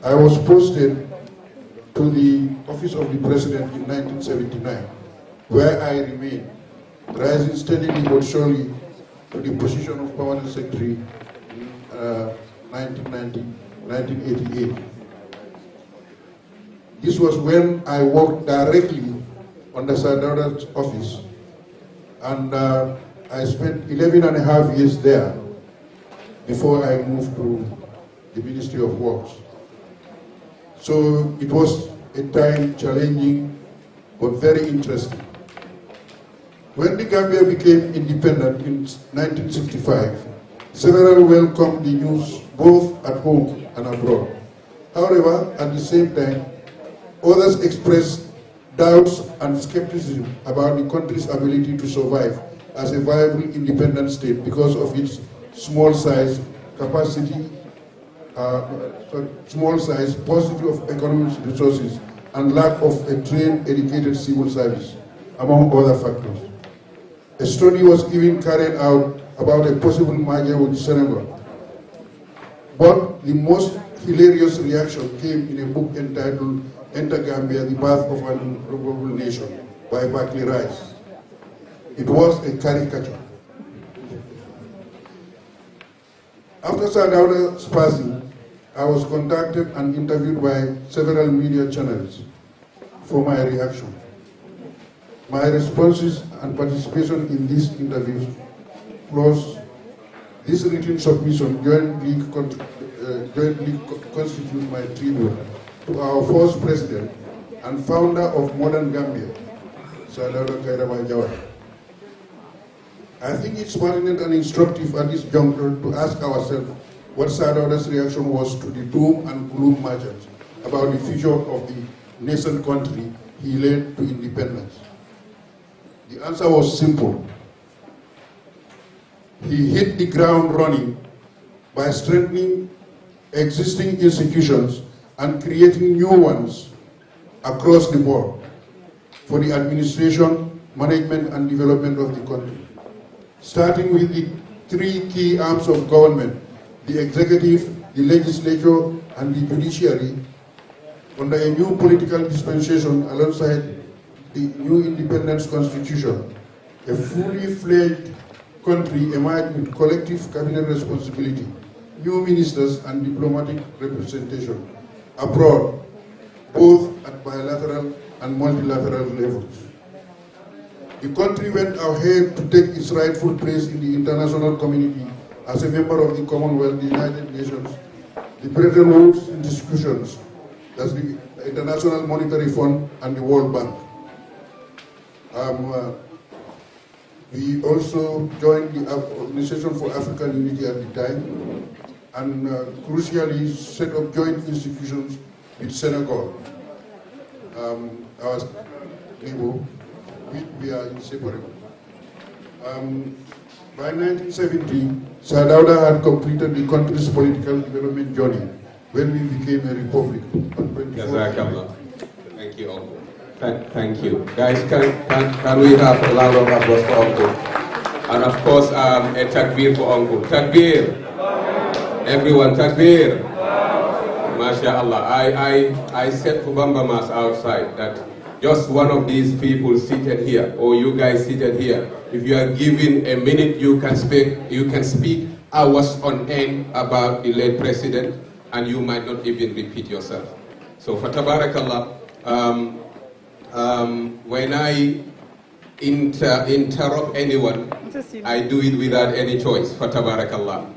I was posted to the office of the President in 1979, where I remained, rising steadily but surely to the position of Permanent Secretary in 1988. This was when I worked directly under Sir DAWDA's office, and I spent 11.5 years there before I moved to the Ministry of Works. So it was a time challenging but very interesting. When the Gambia became independent in 1965, several welcomed the news both at home and abroad. However, at the same time, others expressed doubts and skepticism about the country's ability to survive as a viable independent state because of its small size, capacity, small size, paucity of economic resources, and lack of a trained, educated civil service, among other factors. A study was even carried out about a possible merger with Senegal. But the most hilarious reaction came in a book entitled Enter Gambia, the Birth of an Improbable Nation by Barclay Rice. It was a caricature. After Sir DAWDA's passing, I was contacted and interviewed by several media channels for my reaction. My responses and participation in these interviews plus this written submission jointly constitute my tribute to our first president and founder of modern Gambia, Sir DAWDA KARIABA JAWARA. I think it's pertinent and instructive at this juncture to ask ourselves what Sir DAWDA's reaction was to the doom and gloom merchants about the future of the nascent country he led to independence. The answer was simple. He hit the ground running by strengthening existing institutions and creating new ones across the board for the administration, management, and development of the country. Starting with the three key arms of government, the executive, the legislature, and the judiciary, under a new political dispensation alongside the new independence constitution, a fully fledged country emerged with collective cabinet responsibility, new ministers and diplomatic representation abroad, both at bilateral and multilateral levels. The country went ahead to take its rightful place in the international community as a member of the Commonwealth, the United Nations, the Brethren Woods institutions, that's the International Monetary Fund and the World Bank. We also joined the Organization for African Unity at the time, and crucially set up joint institutions with Senegal. Our neighbor, we are inseparable. By 1970, Sir DAWDA had completed the country's political development journey when we became a republic on 24th. Thank you, Uncle. Thank you. Guys, can we have a round of applause for Uncle? And of course, a takbir for Uncle. Takbir! Everyone, takbir! MashaAllah. I said to Bamba Mas outside that just one of these people seated here, or you guys seated here, if you are given a minute, you can speak hours on end about the late president, and you might not even repeat yourself. So for Tabarakallah, when I interrupt anyone, I do it without any choice, for Tabarakallah.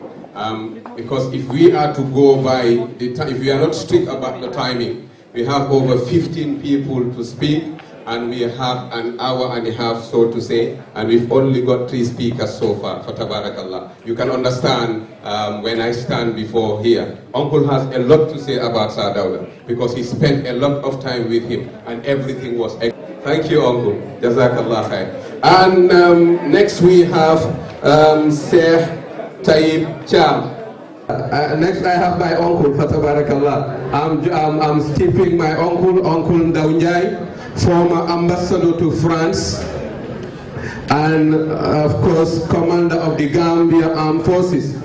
Because if we are to go by the time, if we are not strict about the timing, we have over 15 people to speak, and we have an hour and a half, so to say, and we've only got 3 speakers so far, for Tabarakallah. You can understand when I stand before here. Uncle has a lot to say about Sir DAWDA, because he spent a lot of time with him, and everything was excellent. Thank you, Uncle. Jazakallah khair. And next we have Sheikh Taib Cham. Next I have my uncle, Fatabarakallah. I'm skipping my uncle, Uncle Ndaunjai, former ambassador to France, and of course, commander of the Gambia Armed Forces.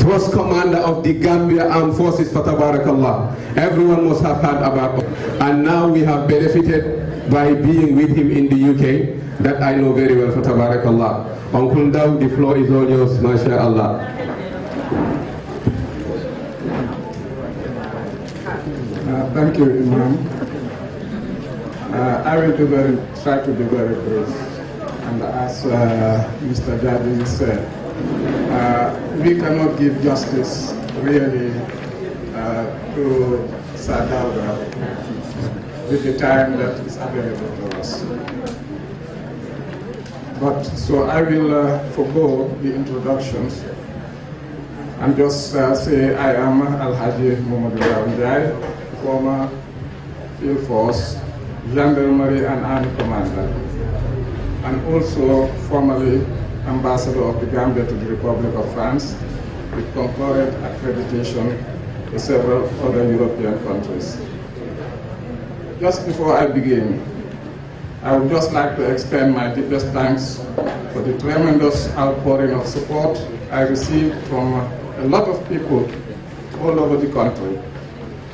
First commander of the Gambia Armed Forces, Fatabarakallah. Everyone must have heard about him. And now we have benefited by being with him in the UK, that I know very well, Fatabarakallah. Uncle Ndaw, the floor is all yours, MashaAllah. Thank you, Imam. I will try to be very brief. And as Mr. Jadi said, we cannot give justice really to Sir DAWDA with the time that is available to us. But so I will forego the introductions and just say I am ALHADJI Mohammed, former Field Force, Gendarmerie and Army Commander, and also formerly Ambassador of the Gambia to the Republic of France, with concurrent accreditation to several other European countries. Just before I begin, I would just like to extend my deepest thanks for the tremendous outpouring of support I received from a lot of people all over the country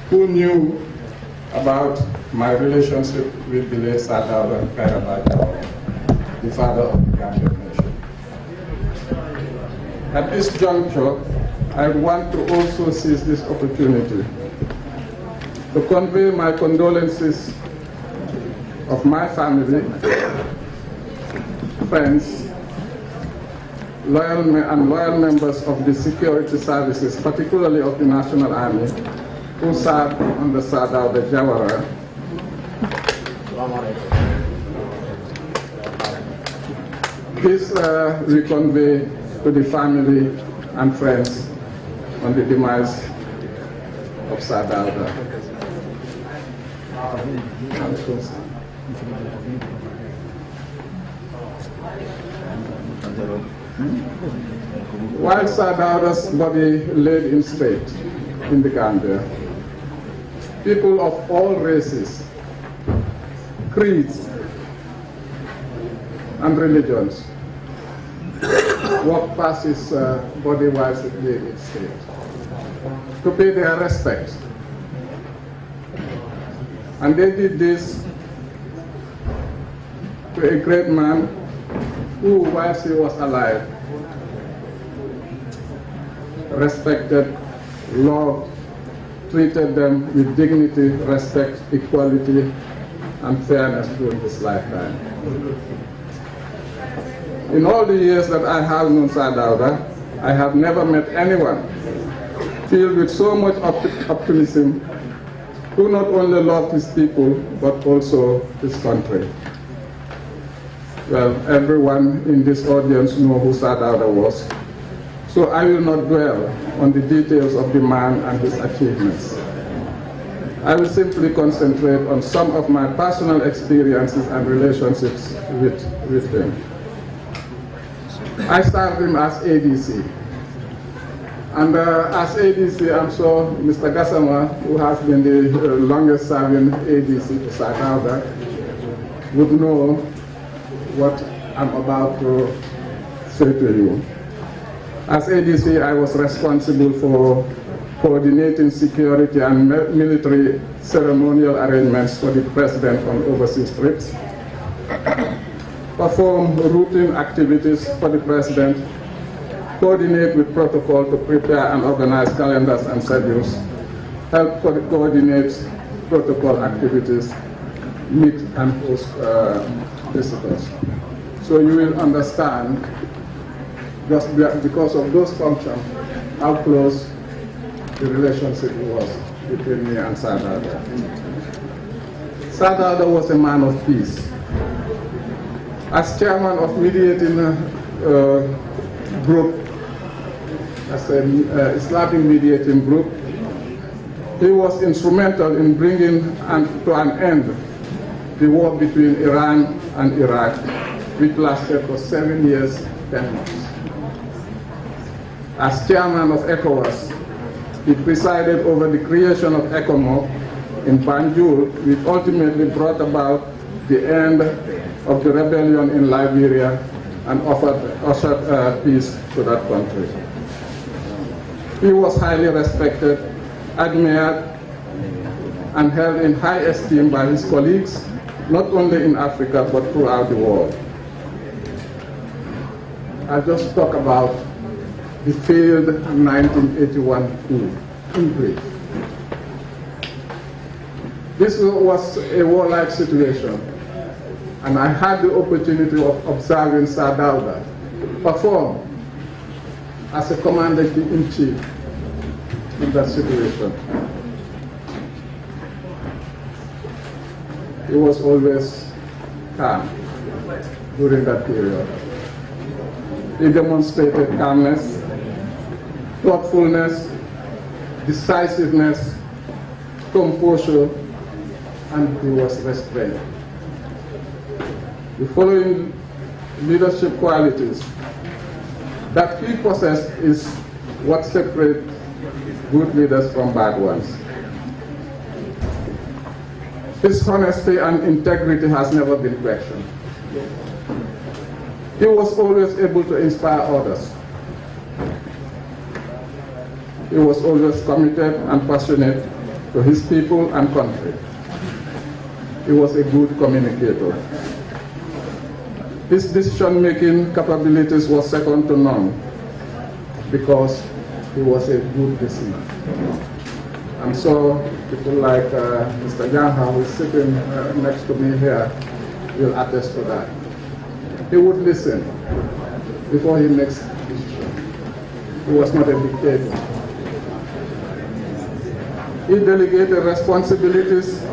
who knew about my relationship with the late Sir DAWDA KARIABA, the father of the Gambian nation. At this juncture, I want to also seize this opportunity to convey my condolences of my family, friends, loyal members of the security services, particularly of the National Army, who served under Sir DAWDA JAWARA. This we convey to the family and friends on the demise of Sir DAWDA. While Sir Dawda's body laid in state in the Gambia, people of all races, creeds, and religions walked past his body whilst it lay in state to pay their respect. And they did this to a great man who, whilst he was alive, respected, loved, treated them with dignity, respect, equality, and fairness during his lifetime. In all the years that I have known Sir Dawda, I have never met anyone filled with so much optimism who not only loved his people, but also his country. Well, everyone in this audience knows who Sir Dawda was, so I will not dwell on the details of the man and his achievements. I will simply concentrate on some of my personal experiences and relationships with him. I served him as ADC. And as ADC, I'm sure Mr. Gassama, who has been the longest serving ADC to Sir Dawda, would know what I'm about to say to you. As ADC, I was responsible for coordinating security and military ceremonial arrangements for the President on overseas trips, perform routine activities for the President, coordinate with protocol to prepare and organize calendars and schedules, help coordinate protocol activities, meet and host visitors. So you will understand, just because of those functions, how close the relationship was between me and Sir Dawda. Sir Dawda was a man of peace. As chairman of mediating group, as an Islamic mediating group, he was instrumental in bringing to an end the war between Iran and Iraq, which lasted for 7 years, 10 months. As chairman of ECOWAS, he presided over the creation of ECOMOG in Banjul, which ultimately brought about the end of the rebellion in Liberia and ushered peace to that country. He was highly respected, admired, and held in high esteem by his colleagues, not only in Africa, but throughout the world. I'll just talk about the failed 1981 coup in brief. This was a warlike situation, and I had the opportunity of observing Sir Dawda perform as a commander-in-chief in that situation. He was always calm during that period. He demonstrated calmness, thoughtfulness, decisiveness, composure, and he was restrained. The following leadership qualities that he possessed is what separates good leaders from bad ones. His honesty and integrity has never been questioned. He was always able to inspire others. He was always committed and passionate to his people and country. He was a good communicator. His decision-making capabilities were second to none because he was a good listener. And so people like Mr. Janha, who is sitting next to me here, will attest to that. He would listen before he makes decisions. He was not a dictator. He delegated responsibilities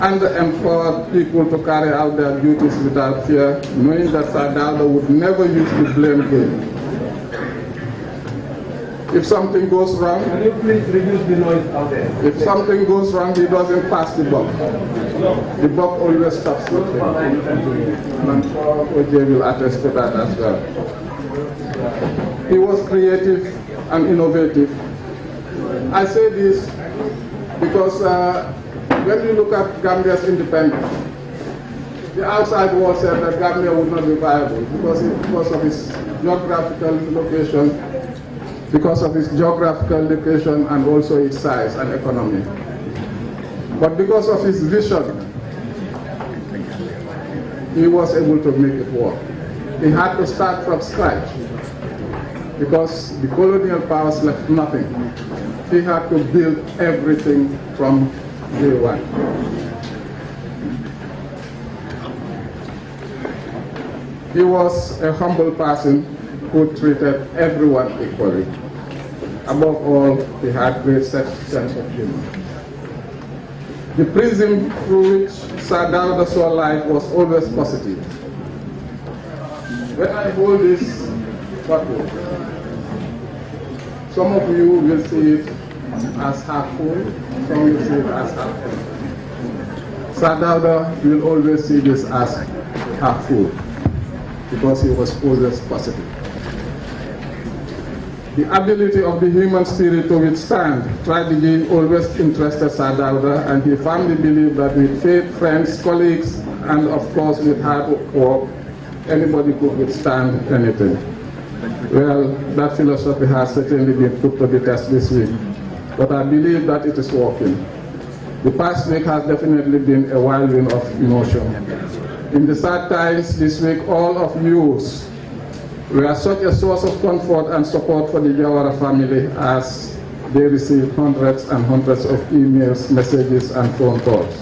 and empowered people to carry out their duties without fear, knowing that Sir Dawda would never use the blame game. If something goes wrong, can you please reduce the noise out there? If something goes wrong, he doesn't pass the buck. The buck always stops with him. And I'm sure OJ will attest to that as well. He was creative and innovative. I say this because when you look at Gambia's independence, the outside world said that Gambia would not be viable because of its geographical location, and also its size and economy. But because of his vision, he was able to make it work. He had to start from scratch because the colonial powers left nothing. He had to build everything from day one. He was a humble person who treated everyone equally. Above all, he had great sense of humor. The prism through which Sir DAWDA saw life was always positive. When I hold this bottle, some of you will see it as half full, some will see it as half full. Sir DAWDA will always see this as half full because he was always positive. The ability of the human spirit to withstand tragedy always interested Sir DAWDA, and he firmly believed that with faith, friends, colleagues, and of course with hard work, anybody could withstand anything. Well, that philosophy has certainly been put to the test this week, but I believe that it is working. The past week has definitely been a whirlwind of emotion. In the sad times this week, all of you were such a source of comfort and support for the Jawara family as they received hundreds and hundreds of emails, messages, and phone calls.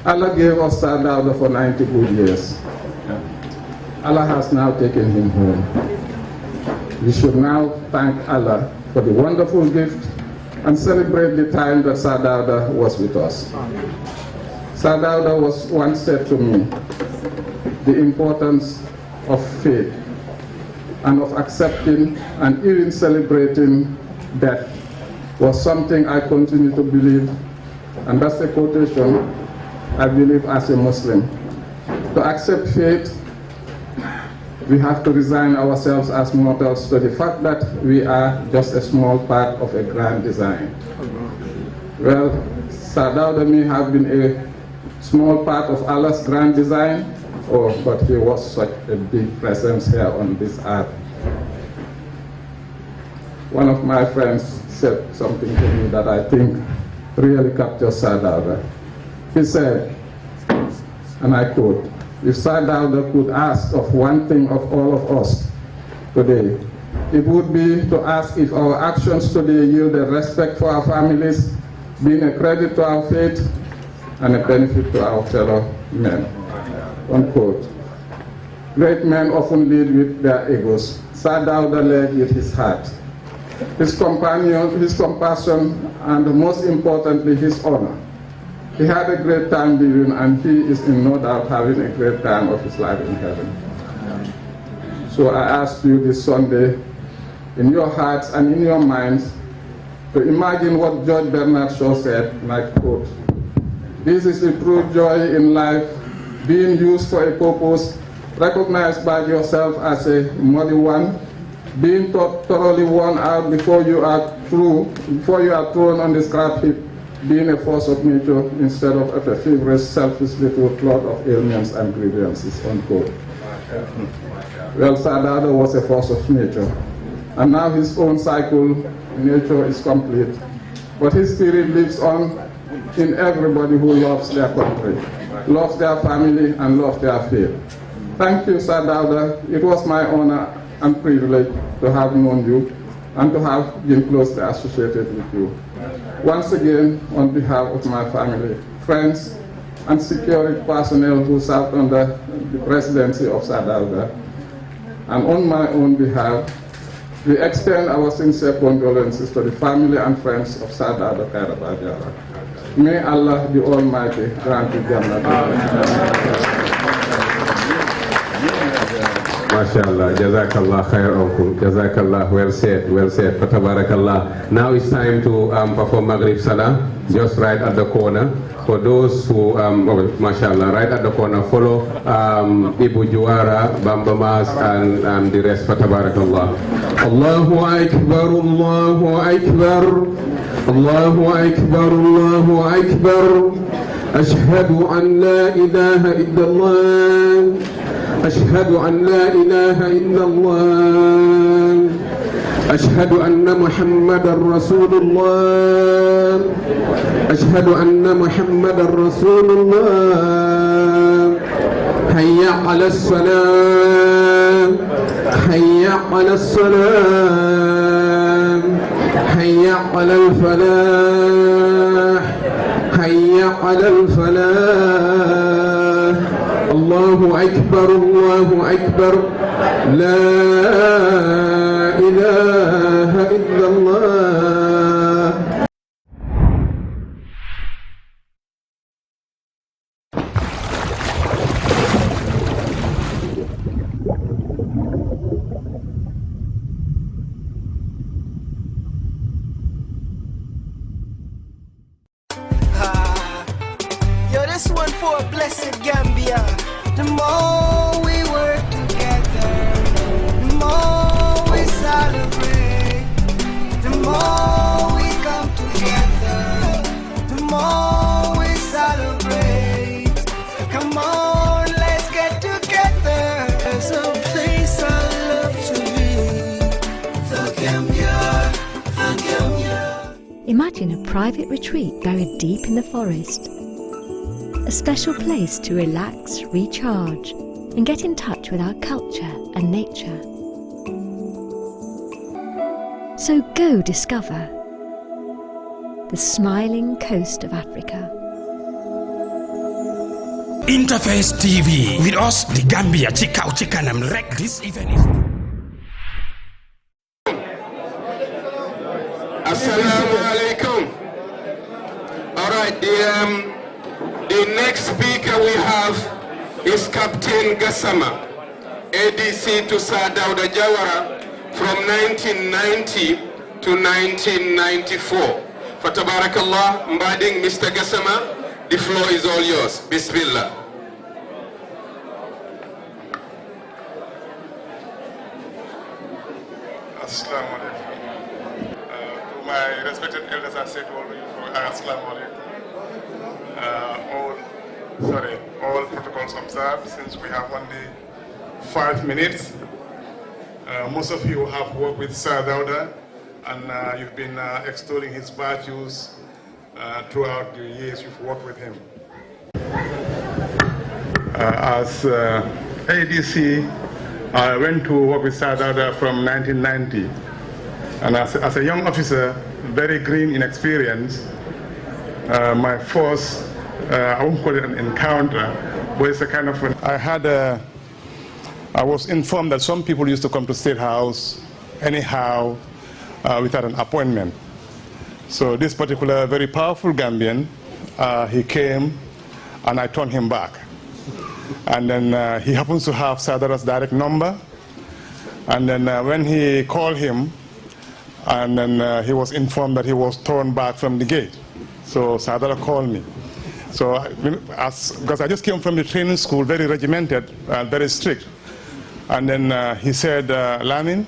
Allah gave us Sir DAWDA for 90 good years. Allah has now taken him home. We should now thank Allah for the wonderful gift and celebrate the time that Sir DAWDA was with us. Sir DAWDA once said to me, the importance of faith and of accepting and even celebrating death was something I continue to believe, and that's a quotation I believe as a Muslim. To accept fate, we have to resign ourselves as mortals to the fact that we are just a small part of a grand design. Well, Sir DAWDA may have been a small part of Allah's grand design, but he was such a big presence here on this earth. One of my friends said something to me that I think really captures Sir DAWDA. He said, and I quote, if Sir DAWDA could ask of one thing of all of us today, it would be to ask if our actions today yield a respect for our families, being a credit to our faith, and a benefit to our fellow men. Unquote. Great men often lead with their egos. Sir DAWDA led with his heart, his compassion, and most importantly, his honor. He had a great time living, and he is in no doubt having a great time of his life in heaven. So I ask you this Sunday, in your hearts and in your minds, to imagine what George Bernard Shaw said, and I quote, this is the true joy in life, being used for a purpose, recognized by yourself as a muddy one, being thoroughly worn out before you are thrown on the scrap heap, being a force of nature instead of a feverish, selfish little clot of ailments and grievances, unquote. Well, Sir DAWDA was a force of nature, and now his own cycle, nature, is complete. But his spirit lives on in everybody who loves their country, loves their family, and loves their faith. Thank you, Sir DAWDA. It was my honor and privilege to have known you and to have been closely associated with you. Once again, on behalf of my family, friends, and security personnel who served under the presidency of Sir DAWDA, and on my own behalf, we extend our sincere condolences to the family and friends of Sir DAWDA KARIABA. May Allah the Almighty grant you Jannah. MashaAllah, Jazakallah khair, uncle. Jazakallah, well said, Tabarakallah. Now it's time to perform Maghrib Salah, just right at the corner. For those who, MashaAllah, right at the corner, follow Ibu Jawara, Bambamas, and the rest, Tabarakallah. Allahu Akbar, Allahu Akbar, Allahu Akbar, Allahu Akbar. Ashhadu an la ilaha illallah. أشهد أن لا إله إلا الله أشهد أن محمدا رسول الله أشهد أن محمدا رسول الله حي على الصلاة حي على الصلاة حي على الفلاح حي على الفلاح الله أكبر الله أكبر لا إله إلا الله. Yo, this one for a blessed Gambia. The more we work together, the more we celebrate. The more we come together, the more we celebrate. Come on, let's get together. There's a place I love to be. The Gambia, the Gambia. Imagine a private retreat buried deep in the forest. A special place to relax, recharge, and get in touch with our culture and nature. So go discover the smiling coast of Africa. Interface TV. With us, the Gambia Chikau Chikanam Rek. This event is... Assalamu alaikum. All right, the next speaker we have is Captain Gassama, ADC to Sir DAWDA Jawara from 1990 to 1994. For Tabarakallah, Mbading Mr. Gassama, the floor is all yours. Bismillah. Assalamu alaikum. To my respected elders, I say to all of you, Assalamu alaikum. All protocols observed, since we have only 5 minutes. Most of you have worked with Sir DAWDA, and you've been extolling his virtues throughout the years you've worked with him. As ADC, I went to work with Sir DAWDA from 1990, and as a young officer, very green in experience, my first, I won't call it an encounter, but it's a kind of I was informed that some people used to come to State House anyhow without an appointment. So this particular very powerful Gambian, he came and I turned him back. And then he happens to have Sir DAWDA's direct number. And then when he called him, and then he was informed that he was turned back from the gate. So Sir DAWDA called me. So, because I just came from the training school, very regimented, very strict. And then he said, Lamin,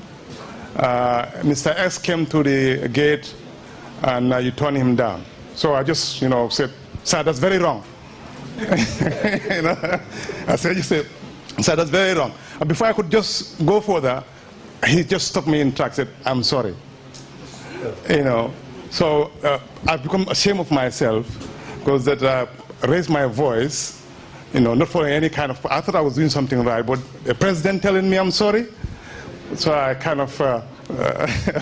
Mr. X came to the gate and you turned him down. So I just, said, sir, that's very wrong. I said, sir, that's very wrong. And before I could just go further, he just stopped me in tracks, said, I'm sorry. So I've become ashamed of myself because that I raised my voice, not for any kind of, I thought I was doing something right, but the president telling me I'm sorry, so I kind of felt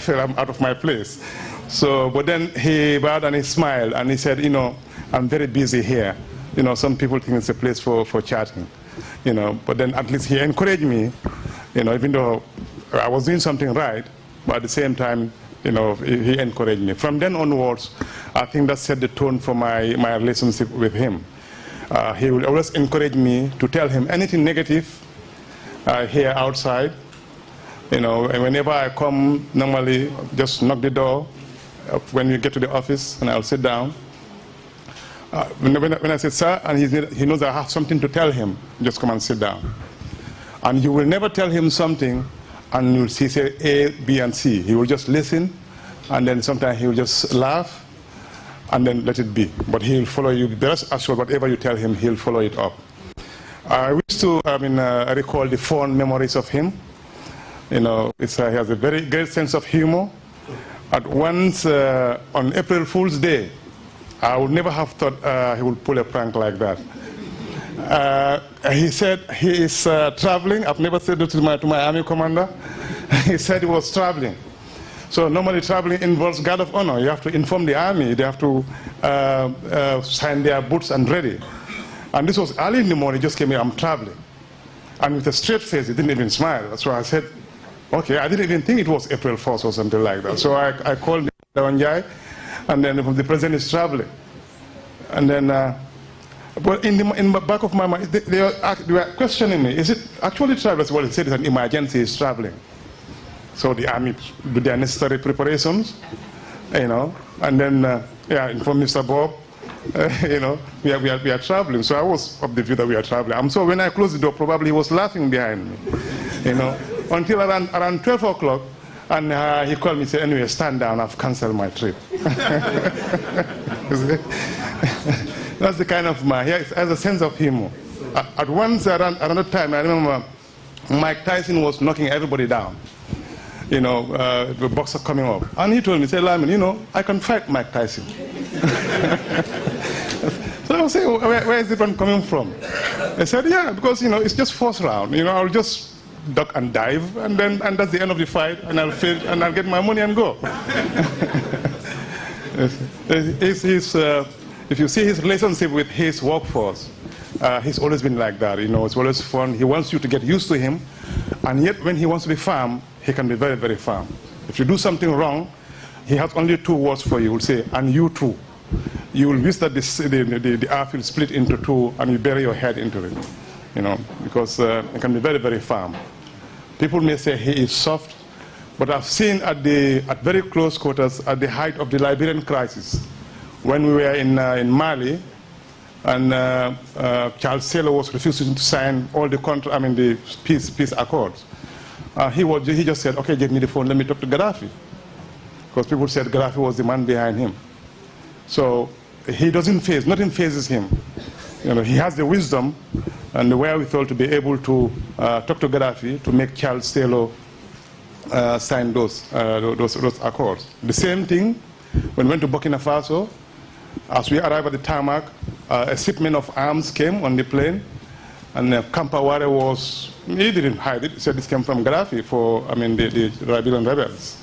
I'm out of my place. So, but then he bowed and he smiled and he said, I'm very busy here. Some people think it's a place for chatting, but then at least he encouraged me, even though I was doing something right, but at the same time, he encouraged me. From then onwards, I think that set the tone for my relationship with him. He will always encourage me to tell him anything negative, here outside. You know, and whenever I come, normally just knock the door when you get to the office, and I'll sit down. When I say, sir, and he knows I have something to tell him, just come and sit down. And you will never tell him something, and you'll see, say A, B, and C. He will just listen, and then sometimes he will just laugh, and then let it be. But he'll follow you. Rest assured, whatever you tell him, he'll follow it up. I wish to, I recall the fond memories of him. You know, he has a very great sense of humor. At once, on April Fool's Day, I would never have thought he would pull a prank like that. He said he is traveling. I've never said that to my army commander. He said he was traveling. So normally traveling involves guard of honor. You have to inform the army. They have to sign their boots and ready. And this was early in the morning. He just came here, I'm traveling. And with a straight face, he didn't even smile. So I said, okay, I didn't even think it was April 1st or something like that. So I called Njai, and then the president is traveling. And then, but in the back of my mind, they were questioning me, is it actually traveling? Well, he said it's an emergency, he's traveling. So the army do their necessary preparations, you know, and then, inform Mr. Bob, you know, we are traveling. So I was of the view that we are traveling. So when I closed the door, probably he was laughing behind me, you know, until around 12 o'clock, and he called me and said, anyway, stand down, I've canceled my trip. That's the kind of man. He has a sense of humor. At once, around another time, I remember Mike Tyson was knocking everybody down. You know, the boxer coming up. And he told me, say, Lyman, you know, I can fight Mike Tyson. So I was saying, where is it one coming from? I said, yeah, because, you know, it's just first round. You know, I'll just duck and dive, and that's the end of the fight, and I'll finish, and I'll get my money and go. If you see his relationship with his workforce, he's always been like that. You know, it's always fun. He wants you to get used to him, and yet when he wants to be firm, he can be very, very firm. If you do something wrong, he has only 2 words for you. He will say, and you too. You will wish that the earth will split into 2, and you bury your head into it. You know, because he can be very, very firm. People may say he is soft, but I've seen at very close quarters, at the height of the Liberian crisis, when we were in Mali, and Charles Taylor was refusing to sign all the peace accords. He just said, okay, give me the phone, let me talk to Gaddafi. Because people said Gaddafi was the man behind him. So he doesn't phase, nothing phases him. You know, he has the wisdom and the wherewithal to be able to talk to Gaddafi to make Charles Taylor sign those accords. The same thing when we went to Burkina Faso. As we arrived at the tarmac, a shipment of arms came on the plane, and Kampaware he didn't hide it. He said this came from Gaddafi the Liberian rebels.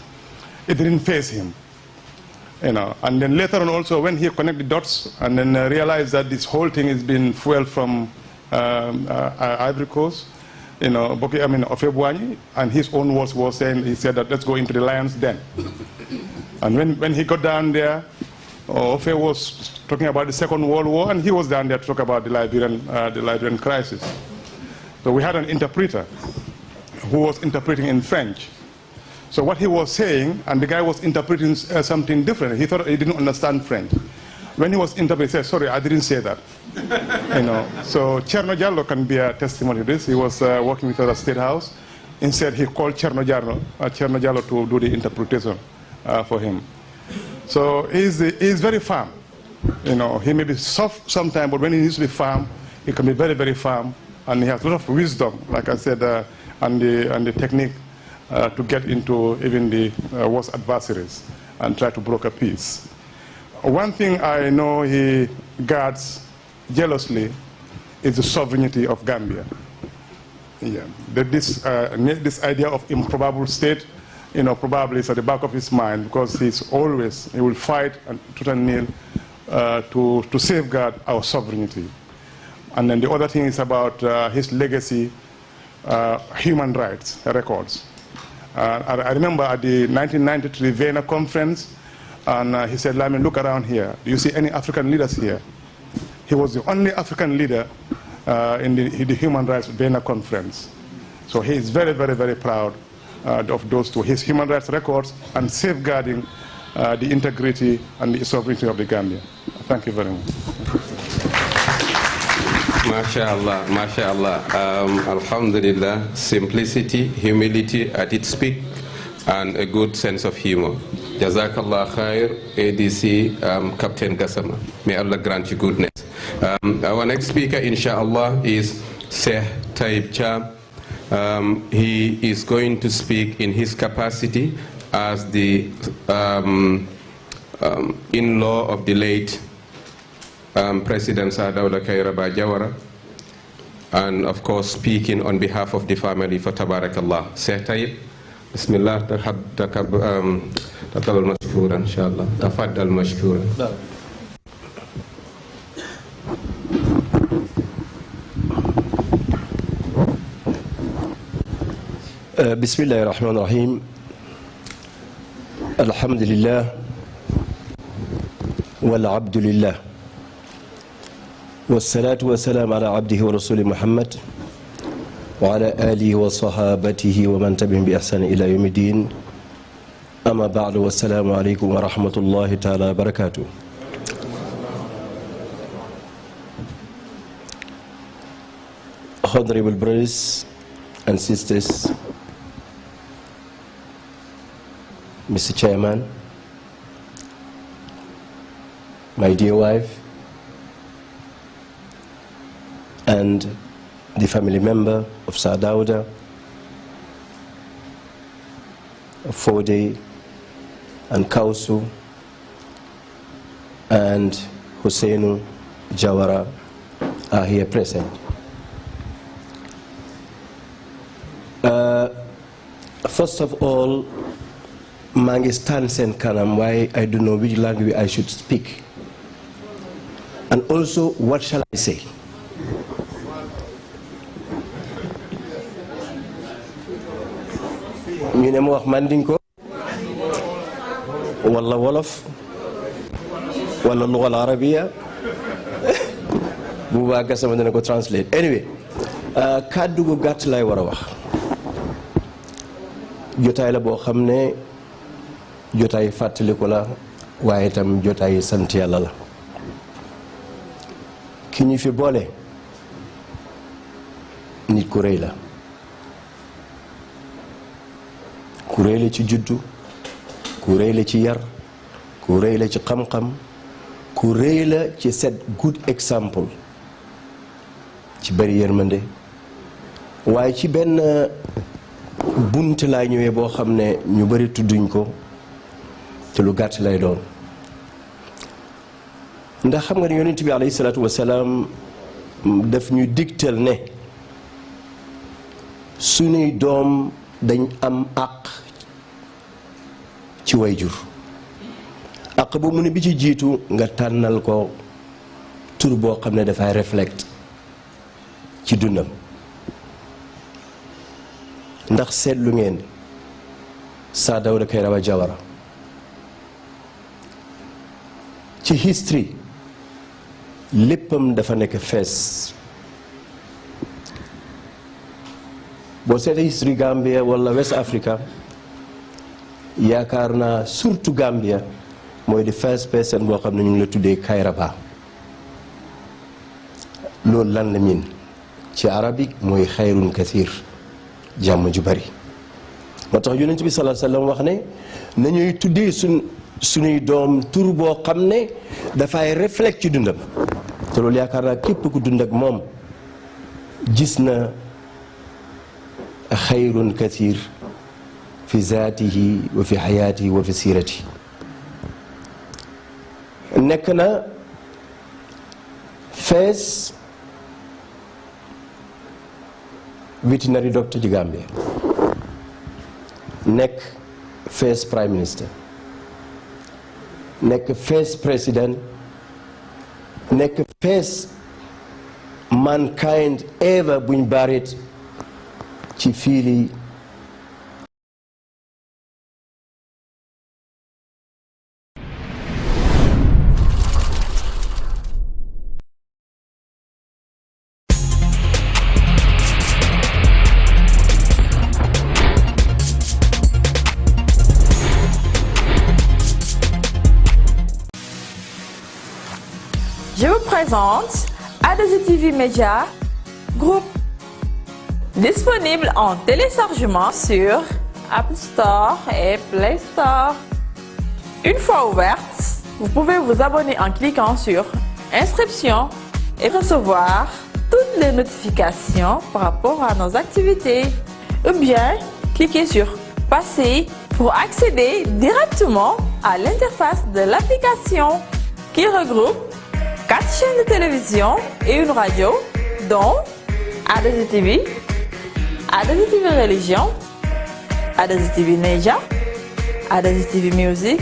It didn't faze him. You know, and then later on also when he connected the dots and then realized that this whole thing is being fueled from Ivory Coast, you know, Ofebuani, and his own words was saying, he said that let's go into the lion's den. And when he got down there, Ofe was talking about the Second World War, and he was down there to talk about the Liberian crisis. So we had an interpreter who was interpreting in French. So what he was saying, and the guy was interpreting something different. He thought he didn't understand French. When he was interpreting, he said, sorry, I didn't say that. You know. So Cherno Jallo can be a testimony to this. He was working with the State House. Instead, he called Cherno Jallo to do the interpretation for him. So he's very firm. You know, he may be soft sometimes, but when he needs to be firm, he can be very, very firm. And he has a lot of wisdom, like I said, and the technique to get into even the worst adversaries and try to broker peace. One thing I know he guards jealously is the sovereignty of Gambia. Yeah, this idea of improbable state, you know, probably is at the back of his mind, because he will fight tooth and nail to safeguard our sovereignty. And then the other thing is about his legacy, human rights records. I remember at the 1993 Vienna conference, and he said, Lyman, look around here. Do you see any African leaders here? He was the only African leader in the Human Rights Vienna conference. So he is very, very, very proud of those two, his human rights records and safeguarding the integrity and the sovereignty of the Gambia. Thank you very much. MashaAllah, MashaAllah. Alhamdulillah, simplicity, humility at its peak, and a good sense of humor. Jazakallah khair, ADC Captain Gassama. May Allah grant you goodness. Our next speaker, inshallah, is Sheikh Taib Cham. He is going to speak in his capacity as the in-law of the late President DAWDA KARIABA JAWARA, and of course speaking on behalf of the family for Tabarakallah. Sheikh Taib, Bismillah, tafadhal mashkuran, inshallah. Tafadhal mashkuran. بسم الله الرحمن الرحيم الحمد لله والعبد لله والصلاة والسلام على عبده ورسوله محمد وعلى آله وصحابته ومن تبعهم بإحسان إلى يوم الدين أما بعد والسلام عليكم ورحمة الله تعالى وبركاته. Honorable brothers and sisters, Mr. Chairman, my dear wife, and the family member of Sir DAWDA, Fode, and Kausu, and Husseinu Jawara are here present. First of all, maa ngi stand seen kanam waaye I don't know which language I should speak, and also what shall I say. ñu ne ma wax mandinko wala wolof wala lugha al-arabia bu baa Gassama dina ko translate. Anyway, kàddu gu gàtt lay war a wax. jotaay la boo xam ne jotaay fàttaliku la waaye itam jotaay sant yàlla la. ki ñu fi boole nit ku rëy la, ku rëy la ci juddu, ku rëy la ci yar, ku rëy la ci xam-xam, ku rëy la ci set good example, ci bari yërmande. waaye ci benn bunt laa ñëwee boo xam ne ñu bari tudduñ ko te lu gàtt lay doon. ndax xam nga ne yonent bi alayhi salaatu wasalaam daf ñu digtal ne suñuy doom dañ am àq ci wayjur. àq bu mu ne bi ci jiitu nga tànnal ko tur boo xam ne dafay reflect ci dundam. ndax seetlu ngeen Sir DAWDA KARIABA JAWARA ci history léppam dafa nekk fees. boo seetee history Gambia wala West Africa, yaakaar naa surtout Gambia mooy the first person boo xam ne ñu ngi la tuddee KARIABA. loolu lan la miin ci arabique mooy xayrun kathir, jàmm ju bari. moo tax yonent bi sallallahu alayhi wasallam wax ne nañuy tuddee suñuy doom tur boo xam ne dafay reflect ci dundam. te loolu yaakaar naa képp ku dund ak moom gis na xayrun kathir fi zaatihi wa fi xayaatihi wa fi siirati. nekk na first veterinary doctor ci Gambia, nekk first prime minister, nekk first president, nekk first mankind ever buñ buried ci fiili Je vous présente ALHADJI TV Media Group, disponible en téléchargement sur App Store et Play Store. Une fois ouverte, vous pouvez vous abonner en cliquant sur Inscription et recevoir toutes les notifications par rapport à nos activités. Ou bien, cliquez sur Passer pour accéder directement à l'interface de l'application qui regroupe 4 chaînes de télévision et une radio, dont ALHADJI TV, ALHADJI TV Religion, ALHADJI TV Media, ALHADJI TV Music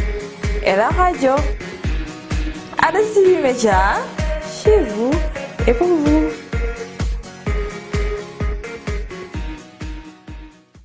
et la radio. ALHADJI TV Media, chez vous et pour vous.